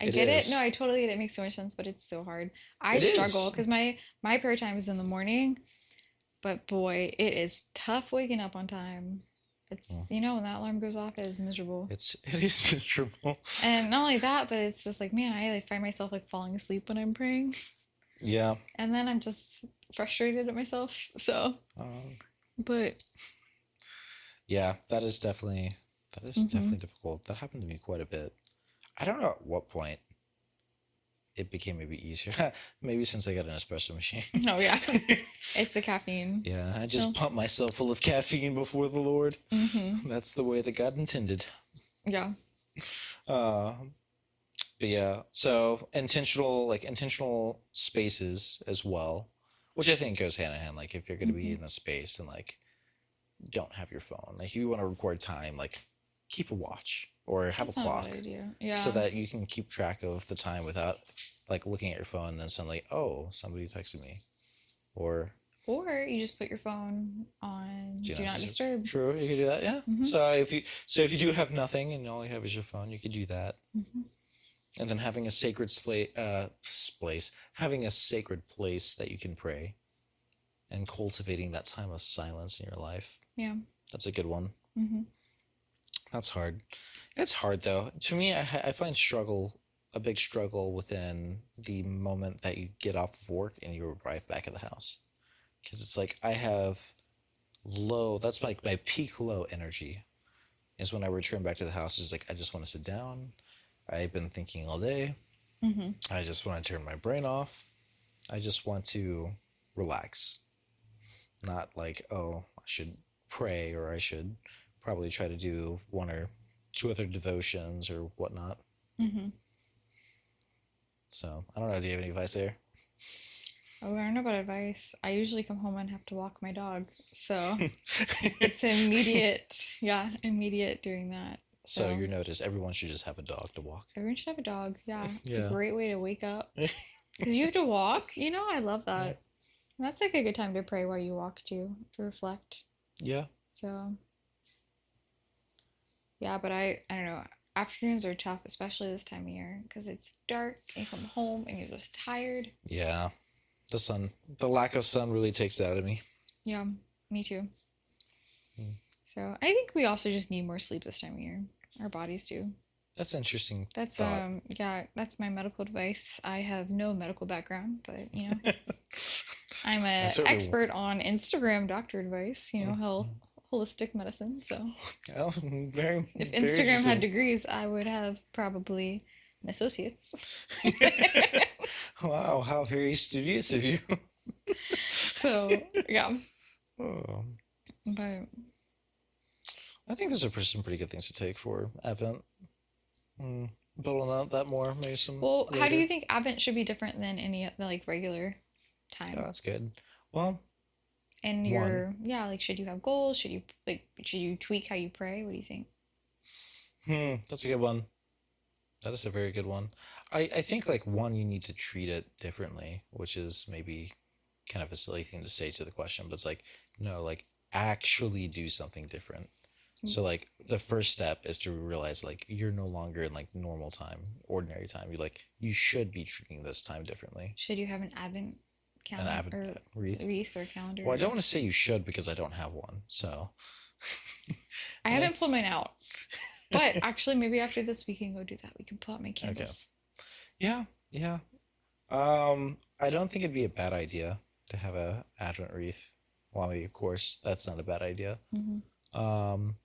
I It get it. No, is. I totally get it. It makes so much sense, but it's so hard. I It struggle is. because my prayer time is in the morning, but boy, it is tough waking up on time. It's Mm. when that alarm goes off, it is miserable. It is miserable. And not only that, but it's just like, man, I like find myself like falling asleep when I'm praying, Yeah. and then I'm just frustrated at myself. So, Um, but yeah, that is hmm definitely difficult. That happened to me quite a bit. I don't know at what point it became maybe easier. Maybe since I got an espresso machine. oh yeah, it's the caffeine. Yeah, I So, just pump myself full of caffeine before the Lord. hmm That's the way that God intended. yeah, Uh, but yeah, so intentional spaces as well, which I think goes hand in hand. Like if you're going to be hmm in the space, then like don't have your phone. Like if you want to record time, like keep a watch or have a that's not a bad clock idea. so Yeah. that you can keep track of the time without like looking at your phone and then suddenly, oh, somebody texted me or Or you just put your phone on do do not not disturb. disturb. True, you could do that. Yeah. hmm So if you do have nothing and all you have is your phone, you could do that. hmm And then having a having a sacred place that you can pray and cultivating that time of silence in your life. Yeah. That's a good one. hmm That's hard. It's hard though. To me, I find a big struggle within the moment that you get off of work and you arrive back at the house. Because it's like I have that's like my peak low energy is when I return back to the house. It's like I just want to sit down. I've been thinking all day. hmm I just want to turn my brain off. I just want to relax. Not like, oh, I should pray or I should probably try to do one or two other devotions or whatnot. hmm So I don't know. Do you have any advice there? Oh, I don't know about advice. I usually come home and have to walk my dog. So it's immediate, yeah, immediate doing that. So So your note is everyone should just have a dog to walk. everyone should have a dog. Yeah. It's a Yeah. great way to wake up. Because you have to walk. I love Yeah. that. And that's like a good time to pray while you walk too, to reflect. Yeah. So yeah, but I don't know. Afternoons are tough, especially this time of year, because it's dark and you come home and you're just tired. Yeah. The lack of sun really takes it out of me. Yeah, me too. Hmm. So I think we also just need more sleep this time of year. Our bodies do. That's an interesting That's thought. yeah, that's my medical advice. I have no medical background, but I'm I an certainly expert on Instagram doctor advice, health holistic medicine. So well, very if very Instagram had interesting. degrees, I would have probably an associate's. Wow, how very studious of you. So yeah, Oh, but I think those are some pretty good things to take for Advent. Mm, build on that more, maybe some well, how do later. you think Advent should be different than any like regular Oh, time? that's good. Well, And one, like should you have goals? Should you tweak how you pray? What do you think? that's a good one. That is a very good one. I think like one, you need to treat it differently, which is maybe kind of a silly thing to say to the question, but it's like, no, like actually do something different. So like the first step is to realize like you're no longer in like normal time, ordinary time. You should be treating this time differently. Should you have an Advent An calendar avid or wreath. wreath or calendar? Well, I don't want to say you should because I don't have one. So I yeah. haven't pulled mine out, but actually, maybe after this we can go do that. We can pull out my candles. Yeah, yeah. I don't think it'd be a bad idea to have a Advent wreath. Well, I mean, of course, that's not a bad idea. hmm Um,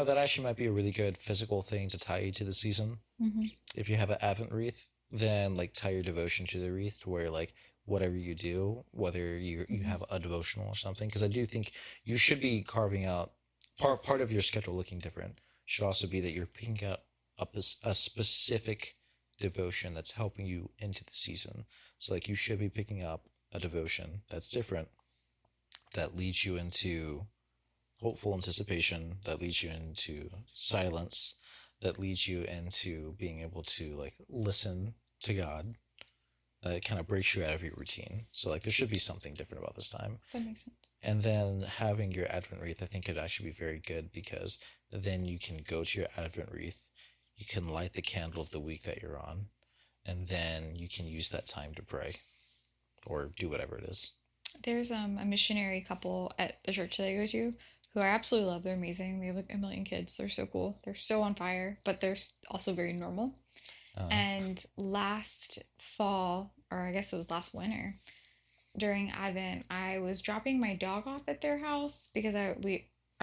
that actually might be a really good physical thing to tie you to the season. hmm If you have an Advent wreath, then like tie your devotion to the wreath to where like whatever you do, whether you hmm have a devotional or something, because I do think you should be carving out part of your schedule looking different. Should also be that you're picking out a specific devotion that's helping you into the season. So like you should be picking up a devotion that's different, that leads you into hopeful anticipation, that leads you into silence, that leads you into being able to like listen to God. It kind of breaks you out of your routine. So like there should be something different about this time. That makes sense. And then having your Advent wreath, I think could actually be very good because then you can go to your Advent wreath. you can light the candle of the week that you're on, and then you can use that time to pray or do whatever it is. There's a missionary couple at the church that I go to who I absolutely love. They're amazing. They have like a million kids. They're so cool. They're so on fire, but they're also very normal. Uh, And last fall, or I guess it was last winter, during Advent, I was dropping my dog off at their house because I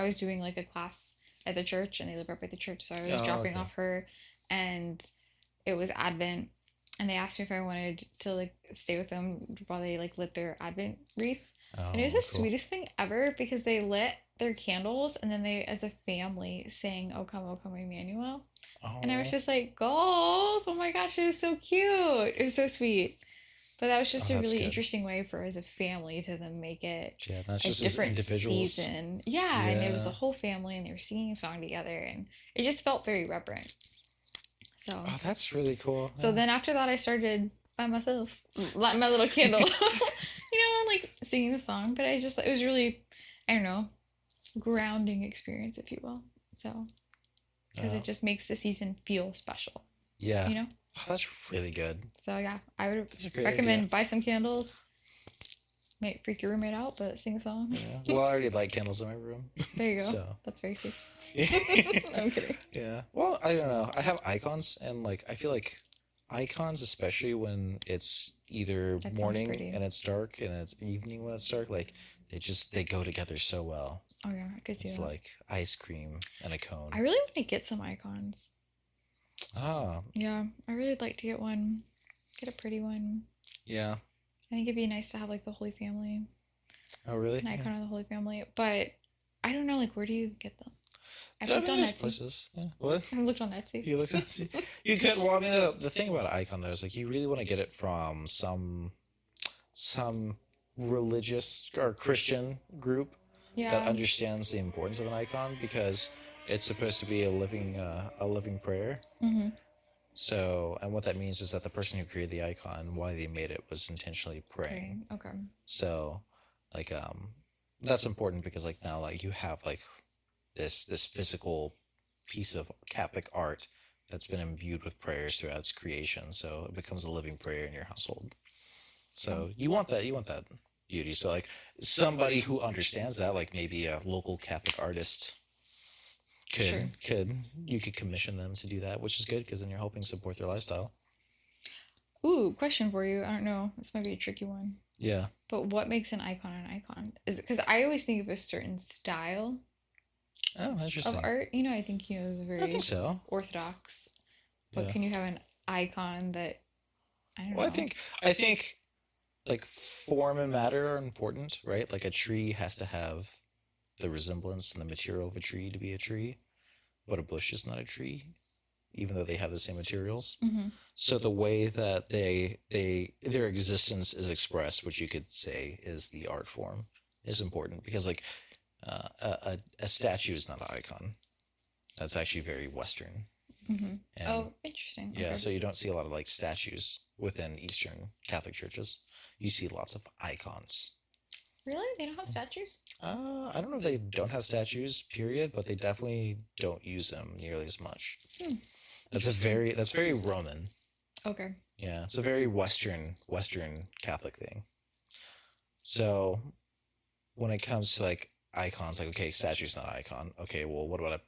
was doing like a class at the church, and they live right by the church, so I was dropping okay. off her, and it was Advent, and they asked me if I wanted to like stay with them while they like lit their Advent wreath. And it was Oh, the cool. sweetest thing ever because they lit their candles and then they, as a family, sang O Come, Emmanuel." And I was Oh, just like, goals! Oh my gosh, it was so cute. It was so sweet. But that was oh, just a that's really good. interesting way for as a family to then make it Yeah, not a just as different individuals. season. Yeah, and it was the Yeah. whole family and they were singing a song together and it just felt very reverent. So Oh, that's really cool. so Yeah. then after that I started by myself, lighting my little candle. Like singing the song. But it was really, I don't know, grounding experience, if you will. So because Uh, it just makes the season feel special, yeah. you know? Oh, that's really good. So yeah, I would That's a great idea. recommend buy some candles. Might freak your roommate out, but sing a song. Yeah. Well, I already light candles in my room, There you go. so. That's very sweet. Yeah. I'm kidding. Yeah. Well, I don't know. I have icons, and like I feel like icons, especially when it's either That sounds morning pretty. and it's dark and it's evening when it's dark, like they go together so well. Oh yeah, I could see It's that. like ice cream and a cone. I really want to get some icons. Ah, Yeah, I really would like to get one. Get a pretty one. yeah. I think it'd be nice to have like the Holy Family, Oh, really? an Yeah. icon of the Holy Family. But I don't know, like, where do you get them? I've I looked mean, on there's Etsy. places. Yeah. What? I've looked on Etsy. You looked at see. You could. Well, I mean, the thing about an icon though is like you really want to get it from some religious or Christian group that Yeah. understands the importance of an icon because it's supposed to be a living prayer. Mm-hmm. So, and what that means is that the person who created the icon, why they made it, was intentionally praying. Okay. Okay. So, like, that's important because like now like you have like this physical piece of Catholic art that's been imbued with prayers throughout its creation. So it becomes a living prayer in your household. So you want that. You want that beauty. So like somebody who understands that, like maybe a local Catholic artist could Sure. could you could commission them to do that, which is good because then you're helping support their lifestyle. Ooh, question for you. I don't know. This might be a tricky one. Yeah. But what makes an icon an icon? Is it because I always think of a certain style Oh, of interesting. art? I think it's I very think so. orthodox. But Yeah. can you have an icon that I don't Well, know? I think like form and matter are important, right? Like a tree has to have the resemblance and the material of a tree to be a tree, but a bush is not a tree, even though they have the same materials. Mm-hmm. So the way that their existence is expressed, which you could say is the art form, is important because like a statue is not an icon. That's actually very Western. Mm-hmm. And Oh, interesting. yeah, Okay. so you don't see a lot of like statues within Eastern Catholic churches. You see lots of icons. Really? They don't have statues? I don't know if they don't have statues, period, but they definitely don't use them nearly as much. Hmm. That's very Roman. Okay. Yeah, it's a very Western Catholic thing. So when it comes to like icons, like okay, statue's not an icon. Okay, well, what about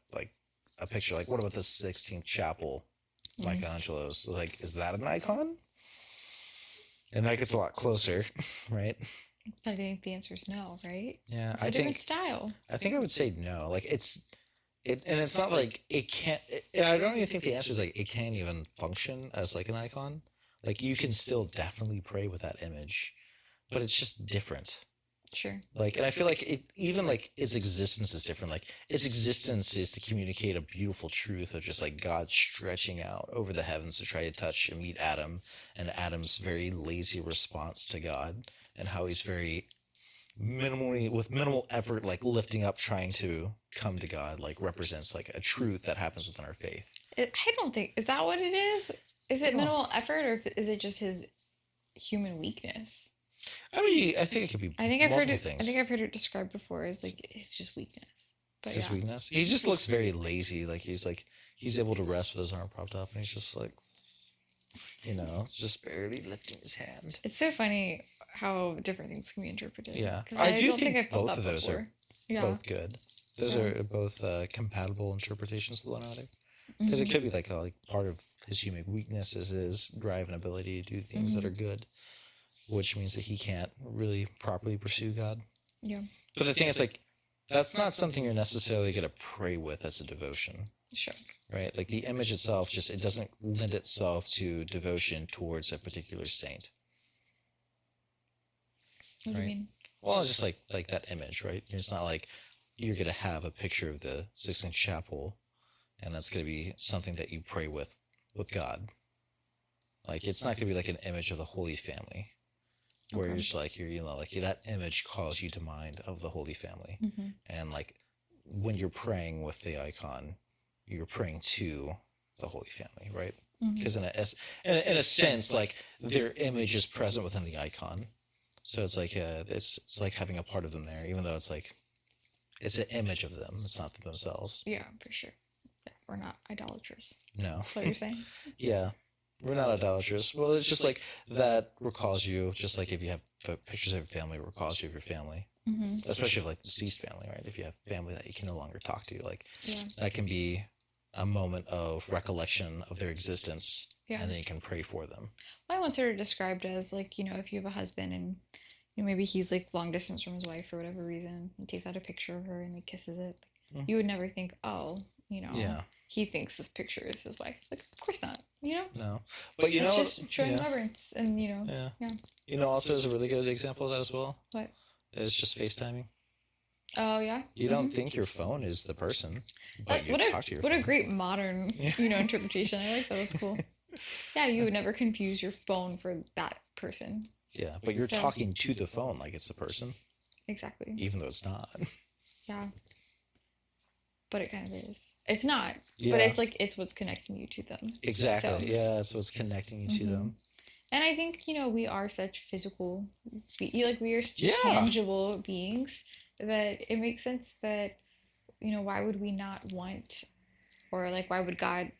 a picture? Like what about the 16th Chapel, Mm. Michelangelo's? Like, is that an icon? And that gets a lot closer, right? But I think the answer is no, right? Yeah, It's a different style. I think I would say no. Like and it's not like it can't. I don't even think the answer is like it can't even function as like an icon. Like you can still definitely pray with that image, but it's just different. Sure. Like, and I feel like it even like its existence is different. Like its existence is to communicate a beautiful truth of just like God stretching out over the heavens to try to touch and meet Adam, and Adam's very lazy response to God, and how he's very minimally with minimal effort like lifting up trying to come to God like represents like a truth that happens within our faith. I don't think, is that what it is? Is it No. minimal effort or is it just his human weakness? I mean, I think it could be I think I've heard multiple it. things. I think I've heard it described before as like it's just weakness. But His yeah. weakness. He just looks very lazy. Like he's like he's able to rest with his arm propped up, and he's just like, just barely lifting his hand. It's so funny how different things can be interpreted. Yeah, 'Cause I do don't think I've felt both that of those before. are Yeah. both good. Those Yeah. are both compatible interpretations of one another. Because it could be like part of his human weakness is his drive and ability to do things that are good, which means that he can't really properly pursue God. Yeah. But the thing is, like, that's not something you're necessarily going to pray with as a devotion. Sure. Right? Like, the image itself it doesn't lend itself to devotion towards a particular saint. What do you mean? Well, it's just like that image, right? It's not like you're going to have a picture of the Sistine Chapel, and that's going to be something that you pray with God. Like, it's not going to be like an image of the Holy Family, where you're just like, like that image calls you to mind of the Holy Family. And like, when you're praying with the icon, you're praying to the Holy Family, right? Because in a sense, like, their image is present within the icon. So it's like it's like having a part of them there, even though it's like it's an image of them. It's not themselves. Yeah, for sure. We're not idolaters. No. That's what you're saying? Yeah, we're not idolaters. Well, it's just like that recalls you, just like if you have pictures of your family, it recalls you of your family. Especially of like deceased family, right? If you have family that you can no longer talk to, like that can be a moment of recollection of their existence, and then you can pray for them. I once heard it described as like, if you have a husband and maybe he's like long distance from his wife for whatever reason, he takes out a picture of her and he kisses it. You would never think, he thinks this picture is his wife. Like, of course not, No, but it's just showing reverence, and also is a really good example of that as well. What? It's just FaceTiming. Oh yeah. You don't think your phone is the person, but you talk to your phone. What a great modern, interpretation. I like that. That's cool. Yeah, you would never confuse your phone for that person. Yeah, but you're talking to the phone like it's the person. Exactly. Even though it's not. Yeah. But it kind of is. It's not. Yeah. But it's like it's what's connecting you to them. Exactly. So, yeah, it's what's connecting you to them. And I think, we are such physical, we are such tangible beings that it makes sense that, why would we not want, or like, why would God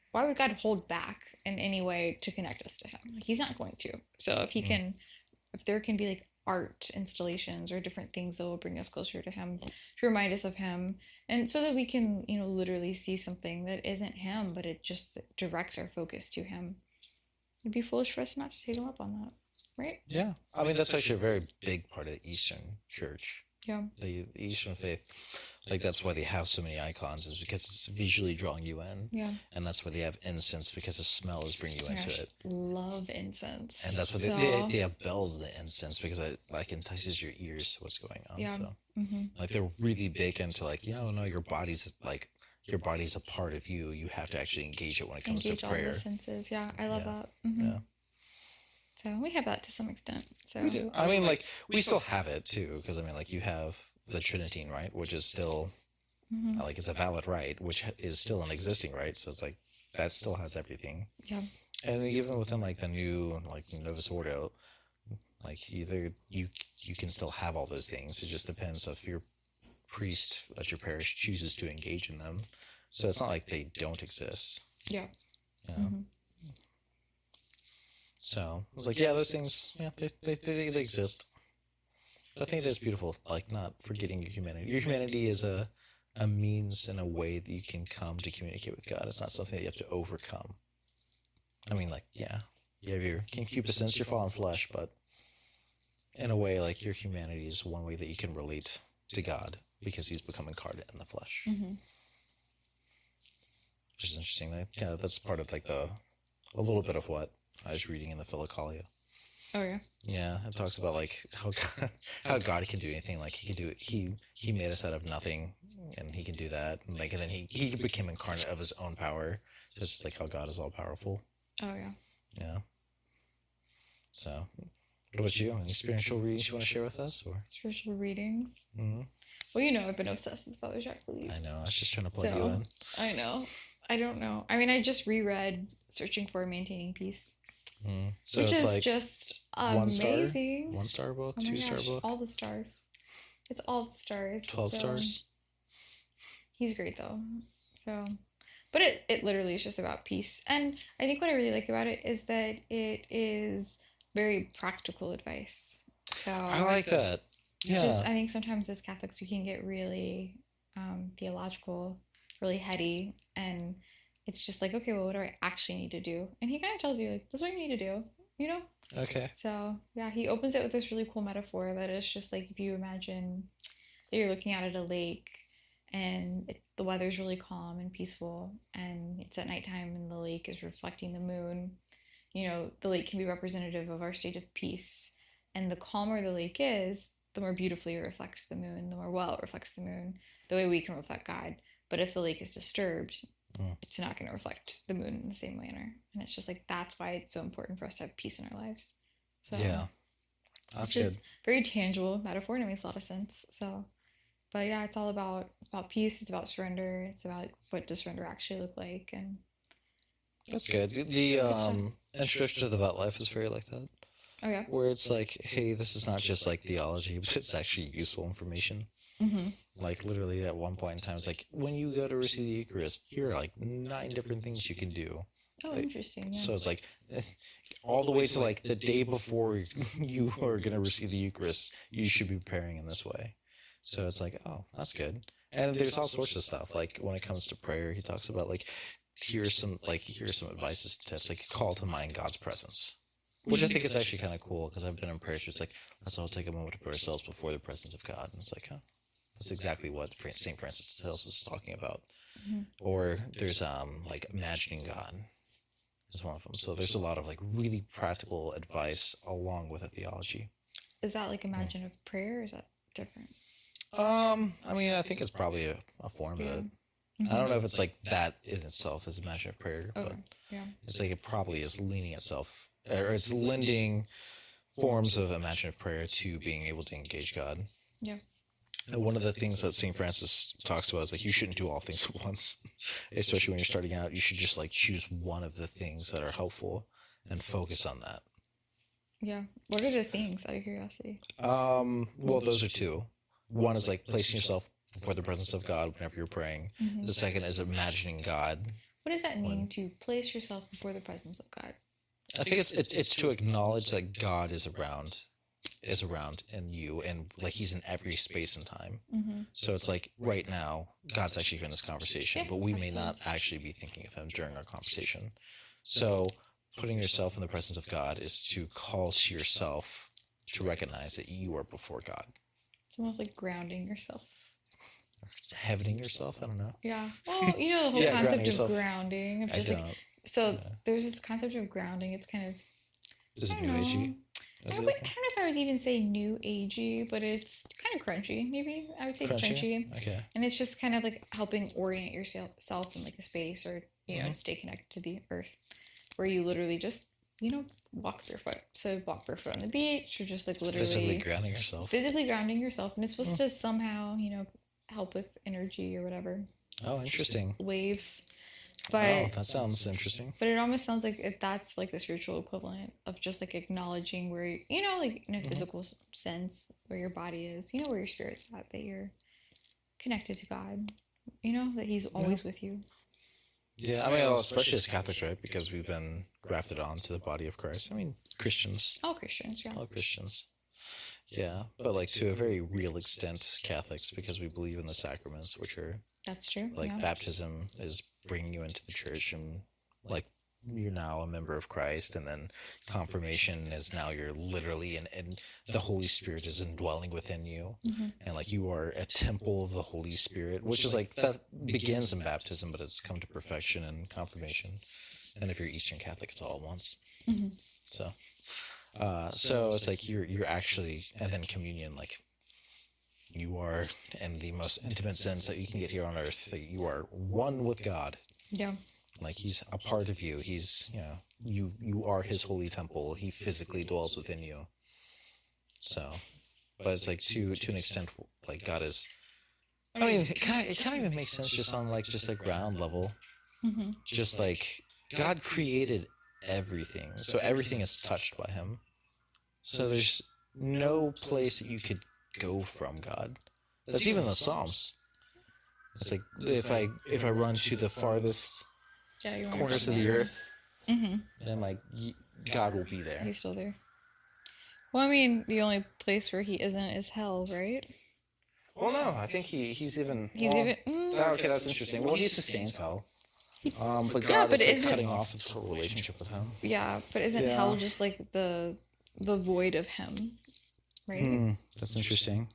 hold back in any way to connect us to him? Like, he's not going to. So if he can, if there can be like art installations or different things that will bring us closer to him, to remind us of him, and so that we can, literally see something that isn't him, but it just directs our focus to him. It'd be foolish for us not to take him up on that, right? Yeah. I mean, that's actually a very big part of the Eastern Church. Yeah. The Eastern faith. Like, that's why they have so many icons, is because it's visually drawing you in. Yeah. And that's why they have incense, because the smell is bringing you into it. Love incense. And that's why they have bells, the incense, because it like entices your ears to what's going on. Yeah. So, like, they're really big into like, no, your body's a part of you. You have to actually engage it when it comes to prayer. Engage all the senses. Yeah, I love that. Yeah. So we have that to some extent. So we do. I mean, like, we still have it too, because I mean, like, you have the Tridentine rite, which is still like, it's a valid rite, which is still an existing rite. So it's like that still has everything. Yeah. And even within like the new Novus Ordo, like, either you can still have all those things. It just depends if your priest at your parish chooses to engage in them. So it's not like they don't exist. Yeah. So it's like, those things, they exist. I think it is beautiful, like, not forgetting your humanity. Your humanity is a means and a way that you can come to communicate with God. It's not something that you have to overcome. I mean, like, you have your concupiscence, your fallen flesh, but in a way, like, your humanity is one way that you can relate to God, because he's become incarnate in the flesh. Which is interesting. Like, that's part of like a little bit of what I was reading in the Philokalia. Oh yeah. Yeah, it talks about like how God can do anything. Like, he can do it. He made us out of nothing, and he can do that. And like, and then he became incarnate of his own power. So it's just like how God is all powerful. Oh yeah. Yeah. So, what about you? Any spiritual readings you want to share with us, or spiritual readings? Well, I've been obsessed with Father Jacques Philippe. I know. I was just trying to plug you in. I know. I don't know. I mean, I just reread Searching for Maintaining Peace. So which it's is like just amazing. 1-star book, oh 2-star book. All the stars. It's all the stars. 12 stars. He's great though. So But it literally is just about peace. And I think what I really like about it is that it is very practical advice. I So like that. just, Yeah. I think sometimes as Catholics, we can get really theological, really heady. And it's just like, okay, well, what do I actually need to do? And he kind of tells you, like, this is what you need to do, you know? Okay. So yeah, he opens it with this really cool metaphor that is just like if you imagine that you're looking out at a lake and the weather's really calm and peaceful and it's at nighttime and the lake is reflecting the moon, the lake can be representative of our state of peace. And the calmer the lake is, the more beautifully it reflects the moon, the more well it reflects the moon, the way we can reflect God. But if the lake is disturbed, Mm. it's not going to reflect the moon in the same manner. And it's just like that's why it's so important for us to have peace in our lives. So Yeah. it's That's good. just very tangible metaphor and it makes a lot of sense. So, but yeah, it's about peace. It's about surrender. It's about what does surrender actually look like, and That's good. The introduction to the vet life is very like that, oh yeah, where it's like, hey, this is not just like theology, but it's actually useful information. mm-hmm. Like literally at one point in time, it's like when you go to receive the Eucharist, here are like 9 different things you can do. Oh, Like, interesting. so Yeah. it's like all the way to like the day before you are gonna receive the Eucharist, you should be preparing in this way. So it's like, oh, that's good. And there's all sorts of stuff. Like when it comes to prayer, he talks about like here's some advices, tips, like call to mind God's presence, which I think is actually kind of cool because I've been in prayers. It's like let's all take a moment to put ourselves before the presence of God, and it's like, huh, that's exactly what Saint Francis de Sales is talking about. Mm-hmm. Or there's like imagining God is one of them. So there's a lot of like really practical advice along with a theology. Is that like imaginative prayer? Or is that different? I mean, I think it's probably a form of it. Mm-hmm. I don't know if it's like that in itself is imaginative prayer, but yeah. it's like it probably is leaning itself, or it's lending forms of imaginative prayer to being able to engage God. Yeah. And one of the things that St. Francis talks about is like you shouldn't do all things at once, especially when you're starting out. You should just like choose one of the things that are helpful and focus on that. Yeah. What are the things, out of curiosity? Well, those are two. One is like placing yourself before the presence of God whenever you're praying. Mm-hmm. The second is imagining God. What does that mean to place yourself before the presence of God? I think it's to acknowledge that God is around in you, and like he's in every space and time. Mm-hmm. So it's like right now God's actually hearing this conversation, Yeah, but we may absolutely. not actually be thinking of him during our conversation. So putting yourself in the presence of God is to call to yourself to recognize that you are before God. It's almost like grounding yourself. It's heavening yourself. I don't know. Yeah. Well, you know the whole Yeah, grounding concept yourself. of grounding. Of I just don't. like so Yeah. there's this concept of grounding. It's kind of Is I it don't new know. agey? I don't know if I would even say new agey, but it's kind of crunchy. Maybe I would say crunchy. Okay. And it's just kind of like helping orient yourself in like a space, or Mhm. stay connected to the earth, where you literally just walk barefoot. So walk barefoot on the beach, or just like literally Physically grounding yourself. physically grounding yourself, and it's supposed to somehow help with energy or whatever Oh, interesting. waves. Oh, But that sounds interesting. but it almost sounds like that's like the spiritual equivalent of just like acknowledging where like in a physical sense where your body is, where your spirit's at, that you're connected to God, that He's always with you. Yeah, I mean, well, especially as Catholics, right? Because we've been grafted onto the body of Christ. I mean, Christians. All Christians, yeah. All Christians. Yeah, but like to a very real extent, Catholics, because we believe in the sacraments, which are That's true. like yeah. baptism is bringing you into the church, and like you're now a member of Christ, and then confirmation is now you're literally and the Holy Spirit is indwelling within you, and like you are a temple of the Holy Spirit, which is like that begins in baptism, but it's come to perfection in confirmation. And if you're Eastern Catholic, it's all at once. So. So it's like you're actually, and then communion, like you are in the most intimate sense that you can get here on earth, that you are one with God. Yeah. Like he's a part of you. He's, you are his holy temple. He physically dwells within you. So, but it's like to an extent, like God is, I mean, it kind of even makes sense just on like, just like ground level. Just like God created everything. So everything is touched by him. So there's no place that you could go from God. That's even the Psalms. It's like if I run to the farthest Yeah, you want corners of the earth, Mm-hmm. then like God will be there. He's still there. Well, I mean, the only place where he isn't is hell, right? Well, no, I think he's even. He's well, even. okay, that's interesting. Well, he sustains hell. But Yeah, God but is like isn't- cutting off the total relationship with him. Yeah, but isn't Yeah. hell just like the void of him, right? That's interesting.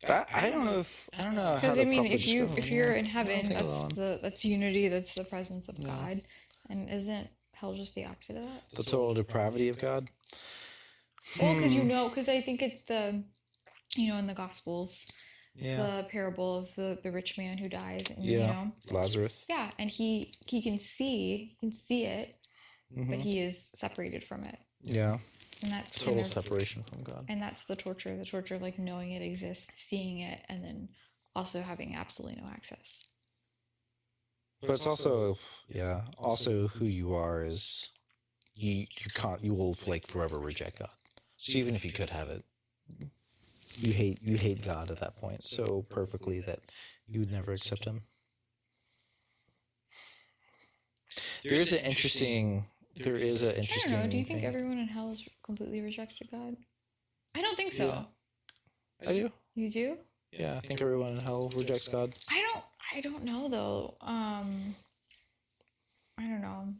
That I don't know how Because to I mean, properly if you describe if it, you're yeah. in heaven, think alone. that's unity, that's the presence of God, and isn't hell just the opposite of that? The total depravity of God. Well, because I think it's in the Gospels, Yeah. the parable of the rich man who dies, and Yeah. Lazarus. yeah, and he can see it, but he is separated from it, Yeah. and that's Total separation from God. and that's the torture of like knowing it exists, seeing it, and then also having absolutely no access. But it's also also who you are is you will like forever reject God. So even if you could have it, you hate God at that point so perfectly that you would never accept him. There is an interesting I don't know. Do you think everyone in hell has completely rejected God? I don't think so. Yeah. I do. You do? Yeah, I think everyone in hell rejects God. I don't know though. I don't know.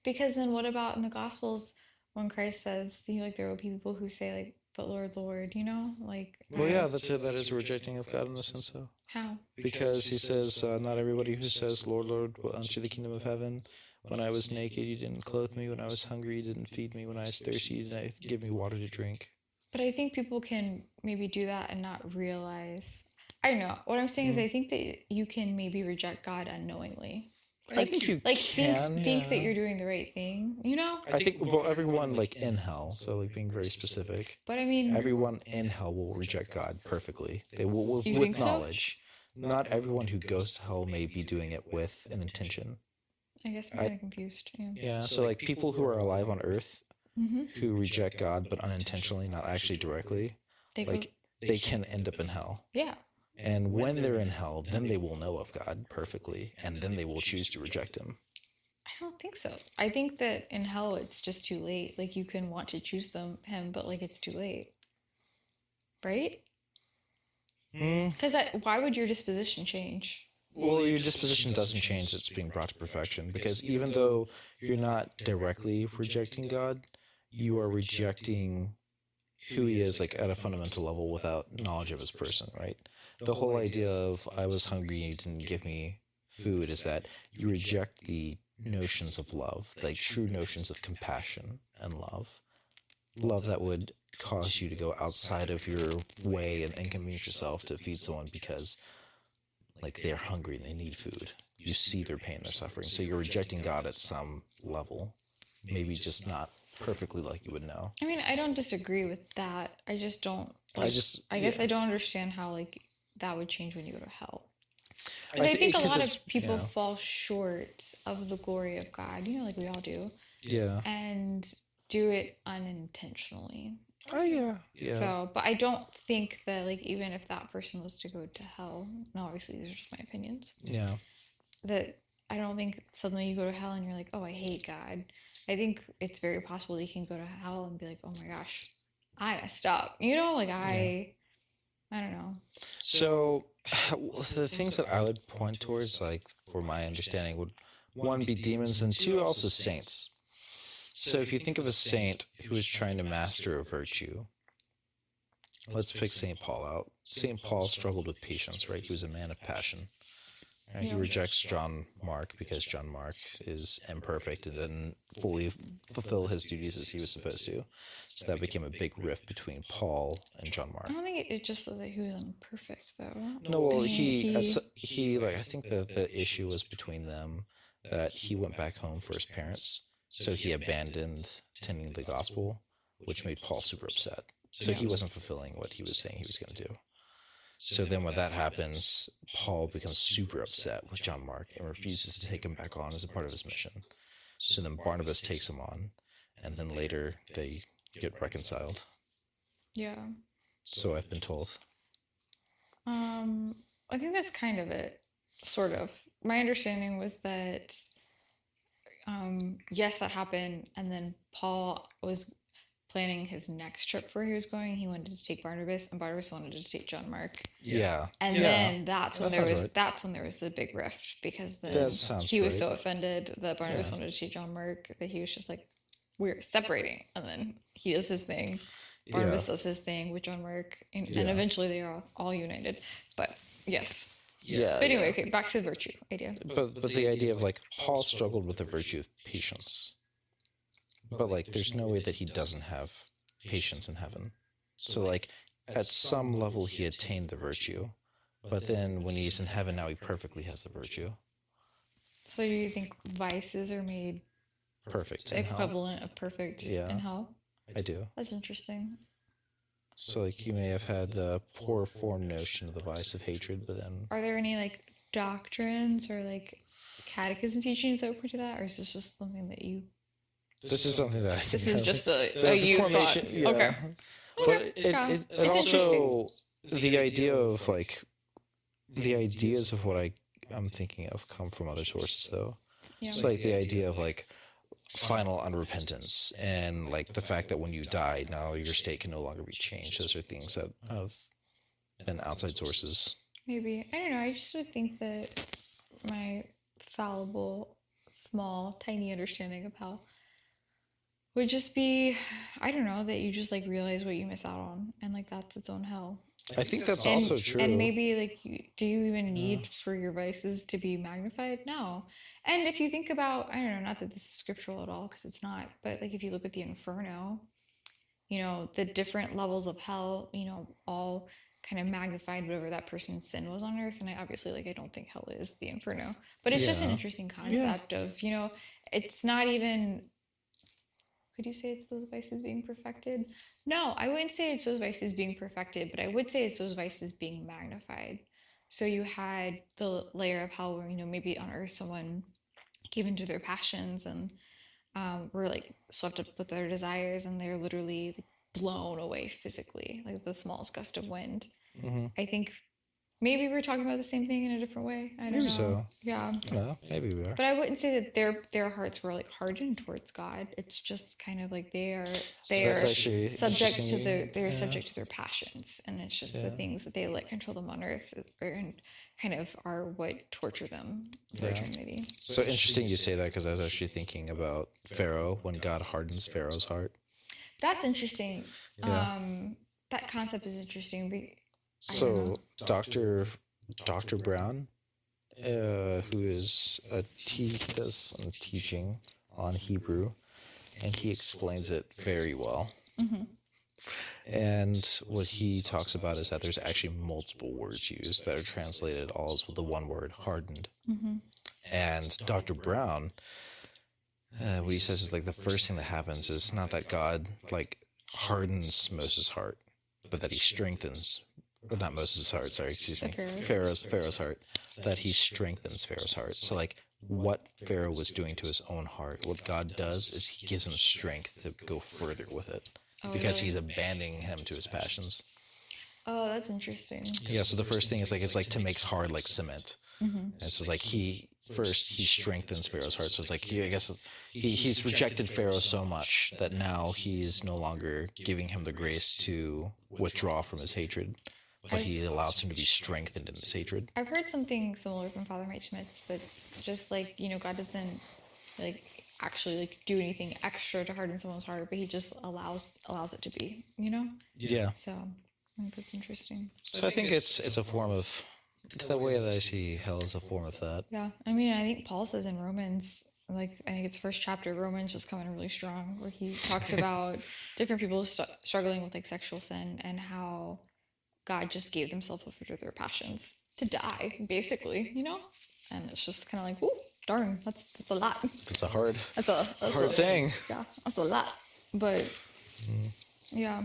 Because then what about in the Gospels when Christ says, like there will be people who say like, but Lord, Lord, like. Well, yeah, that is a rejecting of God in a sense, though. How? Because he says, not everybody who says, Lord, Lord, will enter the kingdom of heaven. When I was naked, you didn't clothe me. When I was hungry, you didn't feed me. When I was thirsty, you didn't give me water to drink. But I think people can maybe do that and not realize. I don't know. What I'm saying is I think that you can maybe reject God unknowingly. I think you can. Think that you're doing the right thing, I think, well, everyone, like, in hell, so, like, being very specific. But I mean... Everyone in hell will reject God perfectly. They will You with think so? knowledge. Not everyone who goes to hell may be doing it with an intention. I guess I'm kind of confused. Yeah, so, like, people who are alive on Earth who reject God, but unintentionally, not actually directly, they can end up in hell. Yeah. And when they're in hell, then they will know of God perfectly, and then they will choose to reject him. I don't think so. I think that in hell, it's just too late. Like, you can want to choose him, but, like, it's too late. Right? Because why would your disposition change? Well, your disposition doesn't change. It's being brought to perfection. Because even though you're not directly rejecting God, you are rejecting who he is, like, at a fundamental level without knowledge of his person, right? The whole idea of I was hungry and you didn't give me food is that you reject the notions of love, like true notions of compassion and love. Love that would cause you to go outside of your way and inconvenience yourself to feed someone because, like, they're hungry and they need food. You see their pain, their suffering. So you're rejecting God at some level. Maybe just not perfectly like you would know. I mean, I don't disagree with that. I just don't. I guess I don't understand how, like, that would change when you go to hell. Because I think a lot of people fall short of the glory of God, like we all do. Yeah. And do it unintentionally. Oh, yeah. So, but I don't think that, like, even if that person was to go to hell, and obviously these are just my opinions. Yeah. That I don't think suddenly you go to hell and you're like, oh, I hate God. I think it's very possible that you can go to hell and be like, oh my gosh, I messed up. I don't know. So the things that I would point towards, like, for my understanding, would one be demons and two also saints. So if you think of a saint who is trying to master a virtue, let's pick St. Paul out. St. Paul struggled with patience, right? He was a man of passion. Right? He rejects John Mark because John Mark is imperfect and didn't fully fulfill his duties as he was supposed to. So that became a big rift between Paul and John Mark. I don't think it just said that he was imperfect, though. No, well, he I think the issue was between them that he went back home for his parents, so he abandoned tending the gospel, which made Paul super upset. So he wasn't fulfilling what he was saying he was going to do. So then when that happens, Paul becomes super upset with John Mark and refuses to take him back on as a part of his mission. So then Barnabas takes him on, and then later they get reconciled. Yeah. So I've been told. I think that's kind of it, sort of. My understanding was that, yes, that happened, and then Paul was planning his next trip where he was going. He wanted to take Barnabas, and Barnabas wanted to take John Mark. Yeah. And Yeah. then that's when That there sounds was right. that's when there was the big rift because then That sounds he was right. so offended that Barnabas Yeah. wanted to take John Mark that he was just like, we're separating, and then he does his thing. Yeah. Barnabas does his thing with John Mark, and Yeah. eventually they are all united. But yes. Yeah. But anyway, okay, back to the virtue idea. But the idea of like Paul struggled with the virtue of patience. But like there's no way that he doesn't have patience in heaven. So like at some level he attained the virtue. But then when he's in heaven now he perfectly has the virtue. So do you think vices are made Perfect in hell. equivalent of perfect Yeah. in hell? I do. That's interesting. So like you may have had the poor form notion of the vice of hatred, but then Are there any like doctrines or like catechism teachings that would point to that, or is this just something that you? this is something that I think This is of. just The a you thought. formation- yeah. Okay. But Okay, yeah. it It's also the idea of like the ideas of what I'm thinking of come from other sources though. Yeah. It's like the idea of like final unrepentance and like the fact that when you die now your state can no longer be changed. Those are things that have been outside sources. Maybe. I don't know. I just would think that my fallible, small, tiny understanding of hell would just be, I don't know, that you just like realize what you miss out on, and like that's its own hell. I think that's And, also true. and maybe like, do you even need for your vices to be magnified? No. And if you think about, I don't know, not that this is scriptural at all, because it's not, but like if you look at the Inferno, you know, the different levels of hell, you know, all kind of magnified whatever that person's sin was on earth. And I obviously, like, I don't think hell is the Inferno, but it's just an Yeah. interesting concept of, you know, it's not even, could you say it's those vices being perfected? No, I wouldn't say it's those vices being perfected, but I would say it's those vices being magnified. So you had the layer of hell where, you know, maybe on earth someone gave into their passions and were like swept up with their desires, and they're literally like, blown away physically, like the smallest gust of wind. Mm-hmm. I think maybe we're talking about the same thing in a different way. I don't Maybe know. so. Yeah. Well, maybe we are. But I wouldn't say that their hearts were like hardened towards God. It's just kind of like they are That's actually subject to interesting. they're subject to their passions, and it's just the Yeah. things that they let control them on earth and kind of are what torture them for Yeah. eternity. So interesting you say that because I was actually thinking about Pharaoh when God hardens Pharaoh's heart. That's interesting. Yeah. That concept is interesting. I don't So know. Dr. Brown, who is does some teaching on Hebrew, and he explains it very well. Mhm. And what he talks about is that there's actually multiple words used that are translated all as the one word, hardened. Mhm. And Dr. Brown, what he says is like the first thing that happens is not that God like hardens Moses' heart, but that he strengthens, or not Moses' heart, sorry, excuse me, Pharaoh's heart, that he strengthens Pharaoh's heart. So like what Pharaoh was doing to his own heart, what God does is he gives him strength to go further with it. Oh, Because really? he's abandoning him to his passions. Oh, that's interesting. Yeah, so the first thing is like it's like to make hard like cement. Mm-hmm. And it's just like he strengthens Pharaoh's heart. So it's like I guess he's rejected Pharaoh so much that now he's no longer giving him the grace to withdraw from his hatred, but he allows him to be strengthened in his hatred. I've heard something similar from Father Mike Schmitz that's just like, you know, God doesn't like actually like do anything extra to harden someone's heart, but he just allows it to be, you know? Yeah. So I think that's interesting. So I think it's a form of the way that I see hell is a form of that. Yeah. I mean, I think Paul says in Romans, like, I think it's first chapter, Romans just coming in really strong, where he talks about different people struggling with like sexual sin and how God just gave themselves over to their passions to die, basically, you know? And it's just kind of like, ooh, darn, that's a lot. It's a hard That's a saying. Yeah, that's a lot. But yeah,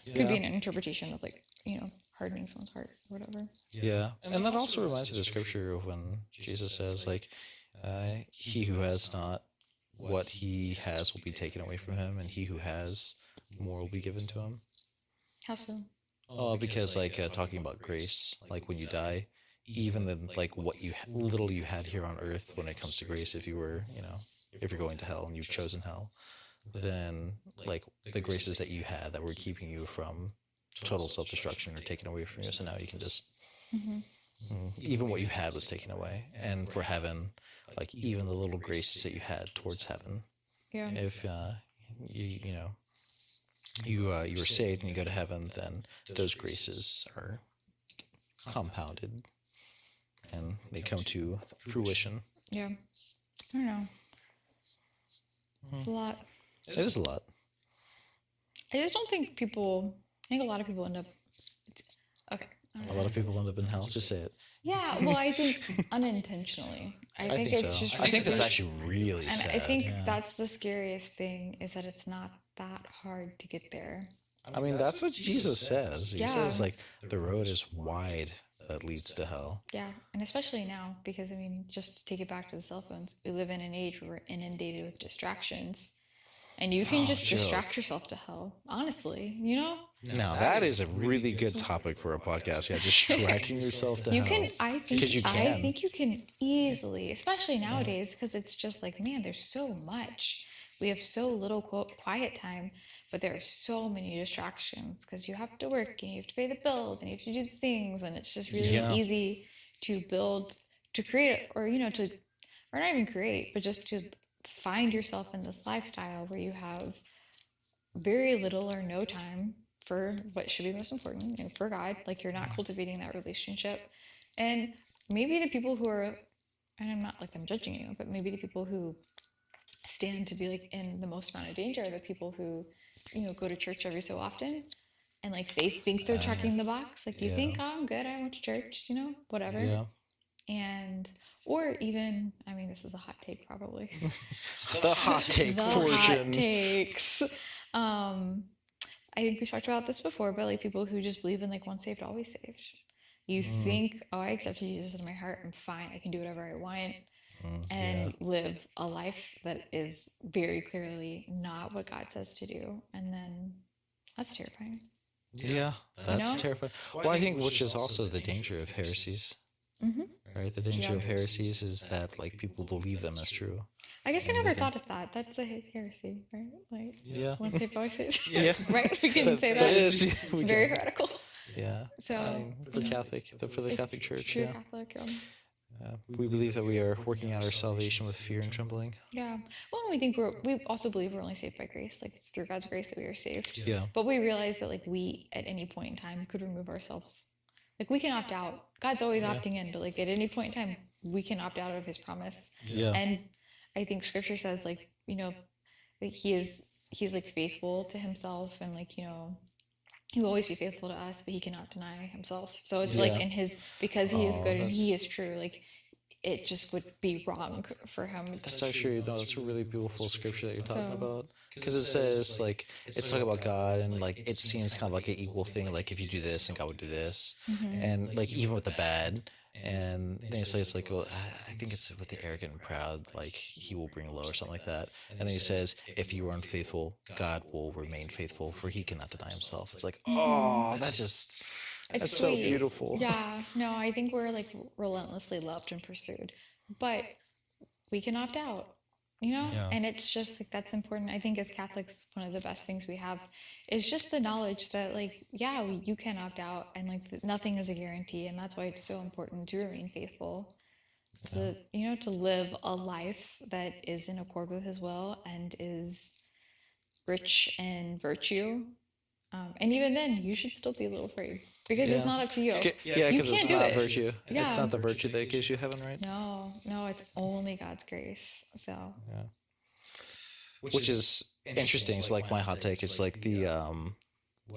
could be an interpretation of like, you know, hardening someone's heart or whatever. Yeah, and that also reminds me of the scripture of when Jesus says, like, he who has not, what he has will be taken away from him, and he who has more will be given to him. How so? Oh, because like talking about grace, like when you die, even then like what little you had here on earth when it comes to grace, if you were, if you're going to hell and you've chosen hell, then like the graces that you had that were keeping you from total self-destruction are taken away from you. So now you can just Hmm. even what you had was taken away. And for heaven, like even the little graces that you had towards heaven, Yeah. if you know you were saved and you go to heaven, then those graces are compounded and they come to fruition. Yeah. I don't know. It's a lot. It is a lot. I just don't think people. I think a lot of people end up. Okay. I don't A know. lot of people end up in hell. Just say it. Yeah. Well, I think unintentionally. I think it's so. just. I think that's actually really And sad. I think yeah. that's the scariest thing is that it's not that hard to get there. I mean, that's what Jesus says. He Yeah. says like the road is wide that leads to hell. Yeah, and especially now because I mean, just to take it back to the cell phones, we live in an age where we're inundated with distractions, and you can just Jill. distract yourself to hell. Honestly, you know. Now that is a really good topic for a podcast. Yeah, distracting yourself to You hell. can. I think. 'Cause you I can. think you can easily, especially nowadays, because it's just like, man, there's so much. We have so little quiet time, but there are so many distractions because you have to work and you have to pay the bills and you have to do the things, and it's just really Yeah. easy to build, to create, or or not even create, but just to find yourself in this lifestyle where you have very little or no time for what should be most important, for God. Like you're not cultivating that relationship. And maybe the people who are, and I'm not like I'm judging you, but maybe the people who stand to be like in the most amount of danger are the people who, go to church every so often and like they think they're checking the box. Like you yeah. think, oh, I'm good, I went to church, whatever. Yeah. And or even, I mean, this is a hot take probably. The hot take The portion. hot takes. I think we've talked about this before, but like people who just believe in like once saved, always saved. You think, oh, I accepted Jesus in my heart, I'm fine, I can do whatever I want, and live a life that is very clearly not what God says to do. And then that's terrifying. Yeah, that's terrifying. Well, I think which is also the danger of heresies. Mm-hmm. Right, the danger of heresies is that like people believe them as true. I guess I never thought of that. That's a heresy, right? Like, Yeah. once saved, always saved. Yeah. Right? We can say that. That is Very heretical. Yeah. So for the Catholic Church, true yeah. Catholic. We believe that we are working out our salvation with fear and trembling. Yeah. Well, we also believe we're only saved by grace. Like it's through God's grace that we are saved. Yeah. But we realize that like we at any point in time could remove ourselves. Like we can opt out. God's always opting in, but like at any point in time we can opt out of his promise. Yeah. And I think scripture says like, like he's like faithful to himself, and like, he will always be faithful to us, but he cannot deny himself. So it's like in his, because he is good and he is true, like it just would be wrong for him. That's actually that's a really beautiful scripture that you're talking about, because it says like it's talking about God, and like it seems kind of like an equal thing. Like if you do this, and God would do this, and like even with the bad. And then it says like, well, I think it's with the arrogant and proud, like he will bring low or something like that. And then he says, if you are unfaithful, God will remain faithful, for he cannot deny himself. It's like, oh, that's so sweet. beautiful. Yeah, no, I think we're like relentlessly loved and pursued, but we can opt out, and it's just like that's important. I think as Catholics, one of the best things we have is just the knowledge that like, yeah, you can opt out, and like nothing is a guarantee, and that's why it's so important to remain faithful, to to live a life that is in accord with his will and is rich in virtue. And even then, you should still be a little afraid because it's not up to you. Yeah, You because can't it's do not it. virtue. Yeah. It's not the virtue that gives you heaven, right? No, it's only God's grace. So Yeah. Which is interesting. It's like my hot take. It's like the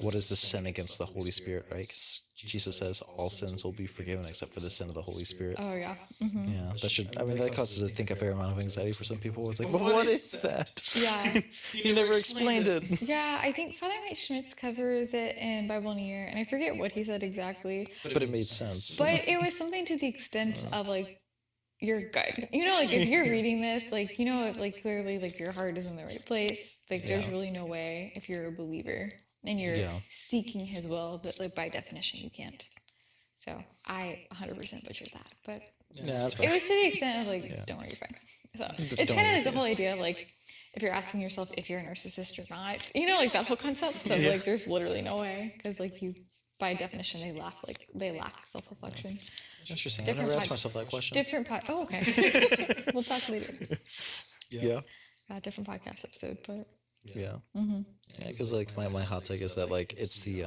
what is the sin against the Holy Spirit, right? 'Cause Jesus says all sins will be forgiven except for the sin of the Holy Spirit. oh yeah. Yeah, that causes I think a fair amount of anxiety for some people. It's like, well, what is that? Yeah. He never explained it. Yeah, I think Father Mike Schmitz covers it in Bible in a Year, and I forget what he said exactly, But it made sense. but it was something to the extent of like, you're good. Like if you're reading this, like, like clearly like your heart is in the right place. Like there's really no way if you're a believer and you're Yeah. seeking his will, but like by definition you can't. So I 100% butchered that, but Yeah, that's it fine. was to the extent of like, don't worry, you're fine. So it's don't kind of worry, like the whole idea of like, if you're asking yourself if you're a narcissist or not, you know, like that whole concept. So like, there's literally no way, because like you, by definition, they lack self-reflection. Interesting. I Different never asked pod- myself that question. Oh, okay. We'll talk later. Yeah. Different podcast episode, but Yeah. Yeah, because like my hot take is that like it's the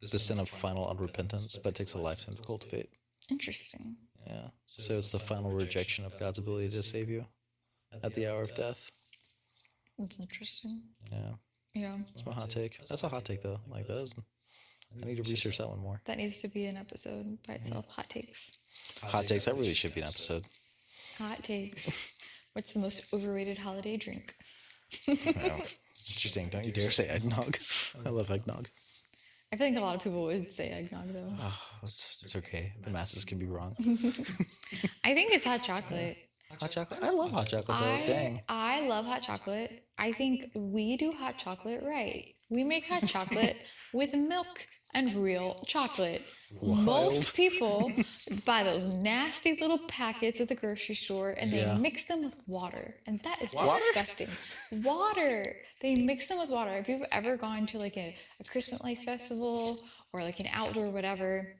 sin of final unrepentance, but it takes a lifetime to cultivate. interesting. Yeah. So it's the final rejection of God's ability to save you at the hour of death. That's interesting. Yeah. Yeah. That's my hot take. That's a hot take though. Like that is. I need to research that one more. That needs to be an episode by itself. Hot takes. Hot takes. That really should be an episode. Hot takes. What's the most overrated holiday drink? Wow. Interesting. Don't you dare say eggnog. I love eggnog. I think a lot of people would say eggnog though. Oh, it's okay. The masses can be wrong. I think it's hot chocolate. Hot chocolate? I love hot chocolate though. Dang. I love hot chocolate. I think we do hot chocolate right. We make hot chocolate with milk and real chocolate. Most people buy those nasty little packets at the grocery store and they mix them with water. And that is disgusting. Water! They mix them with water. If you've ever gone to like a Christmas lights festival or like an outdoor whatever,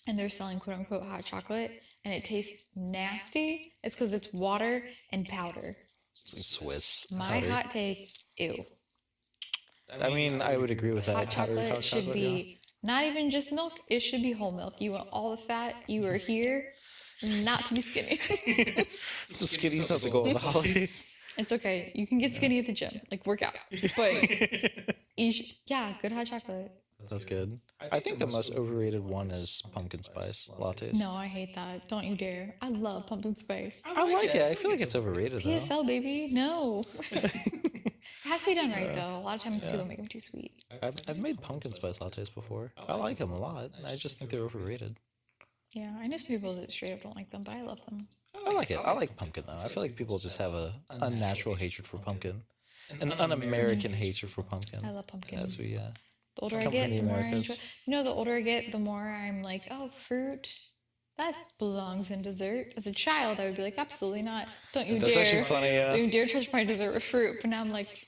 and they're selling quote unquote hot chocolate and it tastes nasty, it's because it's water and powder. It's like Swiss. My hot take, ew. I mean, I would agree with that. Hot chocolate should be not even just milk, it should be whole milk. You want all the fat, you are here not to be skinny. So skinny's not the goal of the holiday. It's okay. You can get skinny at the gym, like work out. But good hot chocolate. That's good. I think the most overrated one is pumpkin spice lattes. No, I hate that. Don't you dare. I love pumpkin spice. I like it. I feel like it's overrated though. PSL, baby. No. It has to be done right though. A lot of times people make them too sweet. I've made pumpkin spice lattes before. I like them a lot. I just think they're overrated. Yeah, I know some people that straight up don't like them, but I love them. I like it. I like pumpkin though. I feel like people just have a unnatural hatred for pumpkin, an un-American hatred for pumpkin. I love pumpkin. As we The older I come get, from the the more I Americas. enjoy. You know, the older I get, the more I'm like, oh, fruit. That belongs in dessert. As a child, I would be like, absolutely not. Don't you That's dare. actually funny. Don't you dare touch my dessert with fruit. But now I'm like,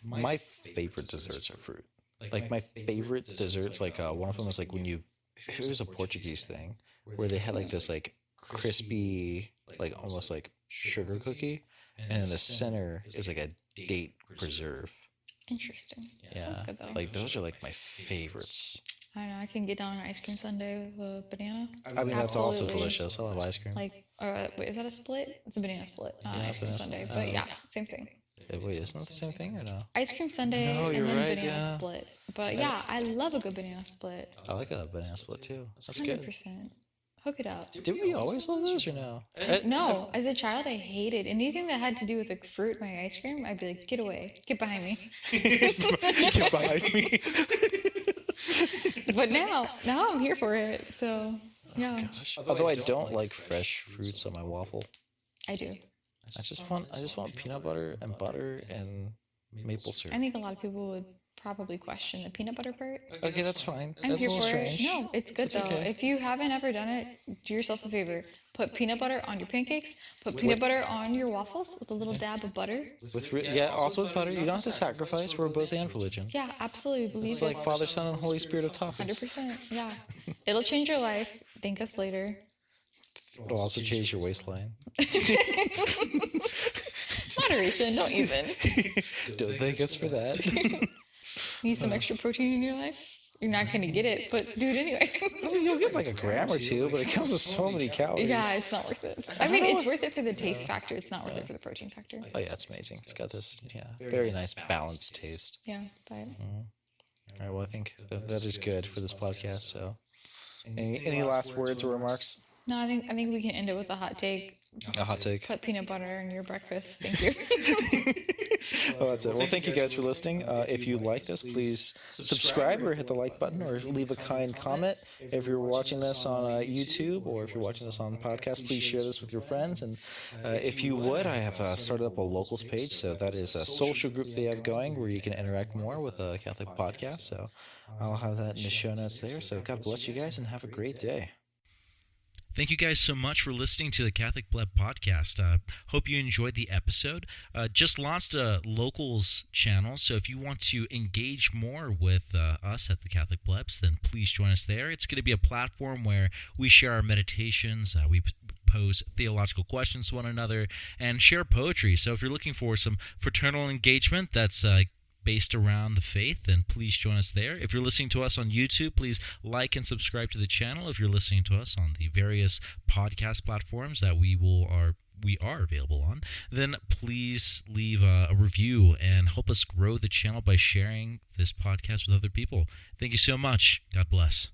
My favorite desserts are fruit. Like my favorite desserts, like one of them was like when you, it was a Portuguese thing where they had like this like crispy, like almost like sugar cookie, and in the center is like a date preserve. Interesting. Yeah, Sounds good though. like those are like my favorites. I don't know. I can get down an ice cream sundae with a banana. I mean, that's also Absolutely. delicious. I love ice cream. Like, wait, is that a split? It's a banana split, not an ice cream banana sundae. split. But yeah, same thing. Wait, isn't that the same thing or no? Ice cream sundae No, and you're then right, banana yeah. split. But yeah, I love a good banana split. I like a banana split too. That's good. 100%. Hook it up. Did we always love those or no? No, as a child, I hated anything that had to do with like fruit, my ice cream. I'd be like, get away, get behind me. Get behind me. But now I'm here for it. So yeah, Although I don't like fresh fruits on my waffle. I do. I just want peanut butter and maple syrup. I think a lot of people would probably question the peanut butter part. Okay, that's fine. I'm That's a here little for strange. it. No, it's good It's though. okay. If you haven't ever done it, do yourself a favor. Put peanut butter on your pancakes. Put peanut butter on your waffles with a little dab of butter. Also with butter. You don't have to sacrifice. We're both and religion. Yeah, absolutely. Believe It's it. like Father, Son, and Holy Spirit of toppings. 100%. Yeah, it'll change your life. Thank us later. It'll also change your waistline. Moderation, don't even. Don't thank us for that. Need some extra protein in your life? You're not gonna get it, but do it anyway. I mean, you'll get like a gram or two, but it comes with so many calories. Yeah, it's not worth it. I mean, it's worth it for the taste factor. It's not worth it for the protein factor. Oh yeah, it's amazing. It's got this very nice balanced taste. Yeah, but All right, well I think that is good for this podcast. So, any last words or remarks? No, I think we can end it with a hot take. A hot take. Put peanut butter in your breakfast. Thank you. Well, that's it. Well, thank you guys for listening. If you like this, please subscribe or hit the like button or leave a kind comment. If you're watching this on YouTube or if you're watching this on podcast, please share this with your friends. And if you would, I have started up a locals page. So that is a social group they have going where you can interact more with a Catholic podcast. So I'll have that in the show notes there. So God bless you guys and have a great day. Thank you guys so much for listening to the Catholic Pleb podcast. Hope you enjoyed the episode. Just launched a locals channel, so if you want to engage more with us at the Catholic Plebs, then please join us there. It's going to be a platform where we share our meditations, we pose theological questions to one another, and share poetry. So if you're looking for some fraternal engagement that's based around the faith, then please join us there. If you're listening to us on YouTube, please like and subscribe to the channel. If you're listening to us on the various podcast platforms that we are available on, then please leave a review and help us grow the channel by sharing this podcast with other people. Thank you so much. God bless.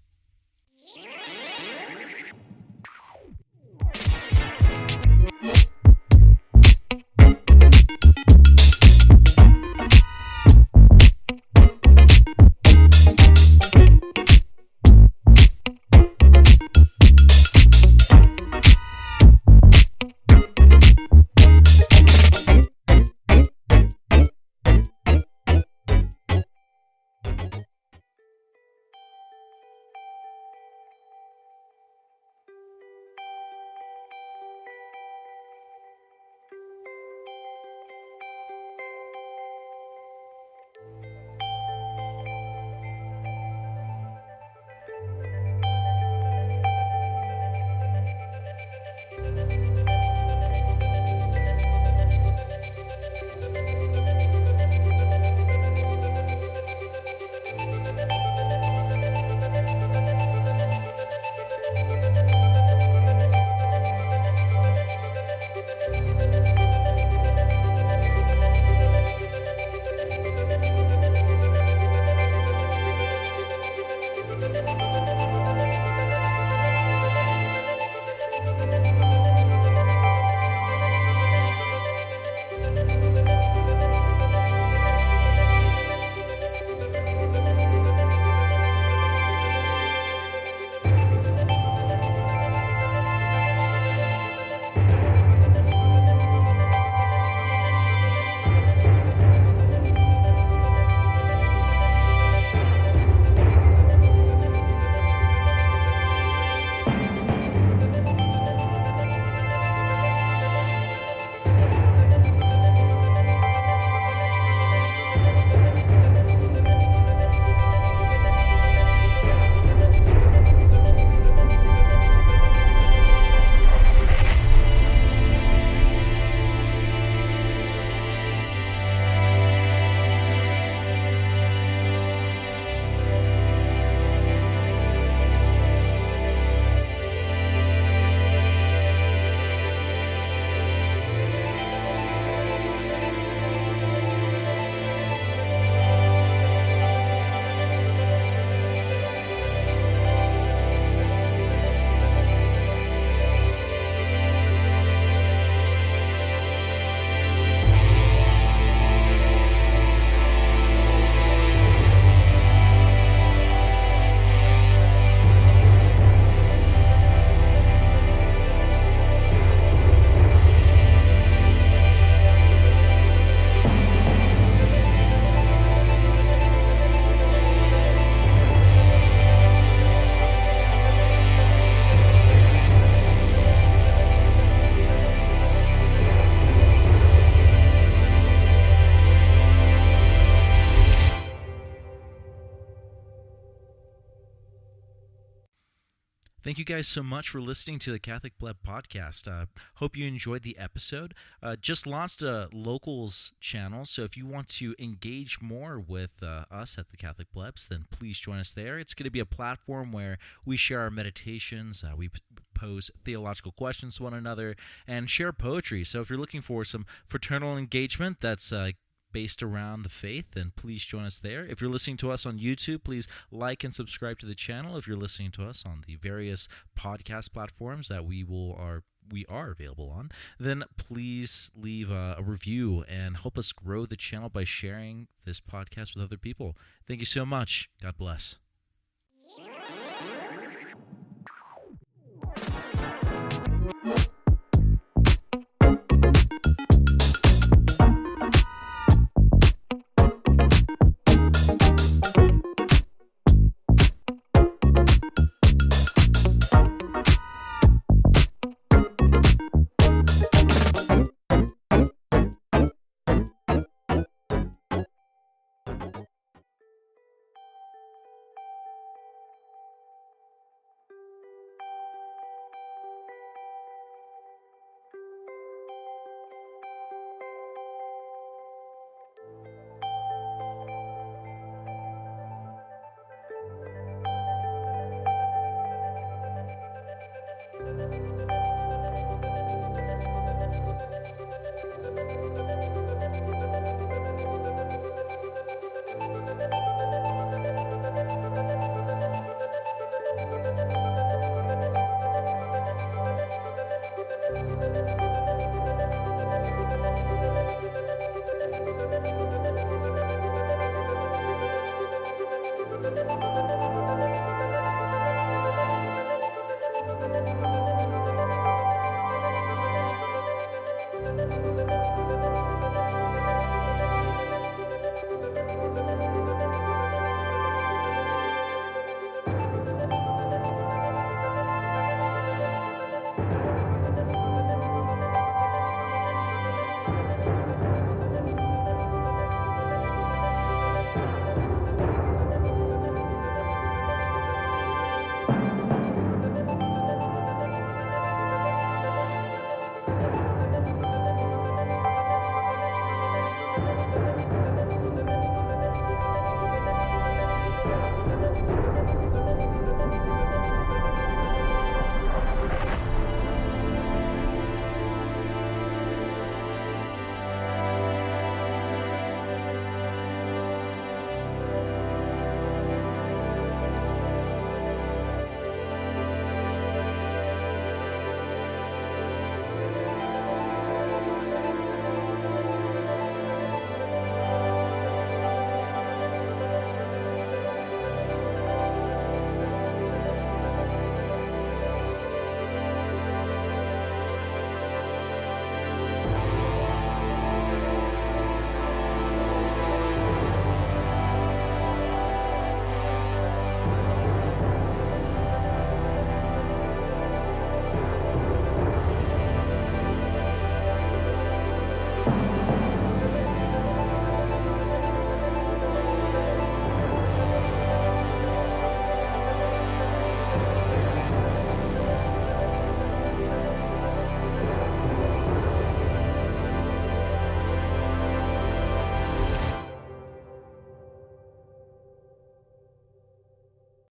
Thank you guys so much for listening to the Catholic Pleb podcast. Hope you enjoyed the episode. Just launched a locals channel, so if you want to engage more with us at the Catholic Plebs, then please join us there. It's going to be a platform where we share our meditations, we pose theological questions to one another, and share poetry. So if you're looking for some fraternal engagement that's based around the faith, then please join us there. If you're listening to us on YouTube, please like and subscribe to the channel. If you're listening to us on the various podcast platforms that we are available on, then please leave a review and help us grow the channel by sharing this podcast with other people. Thank you so much. God bless.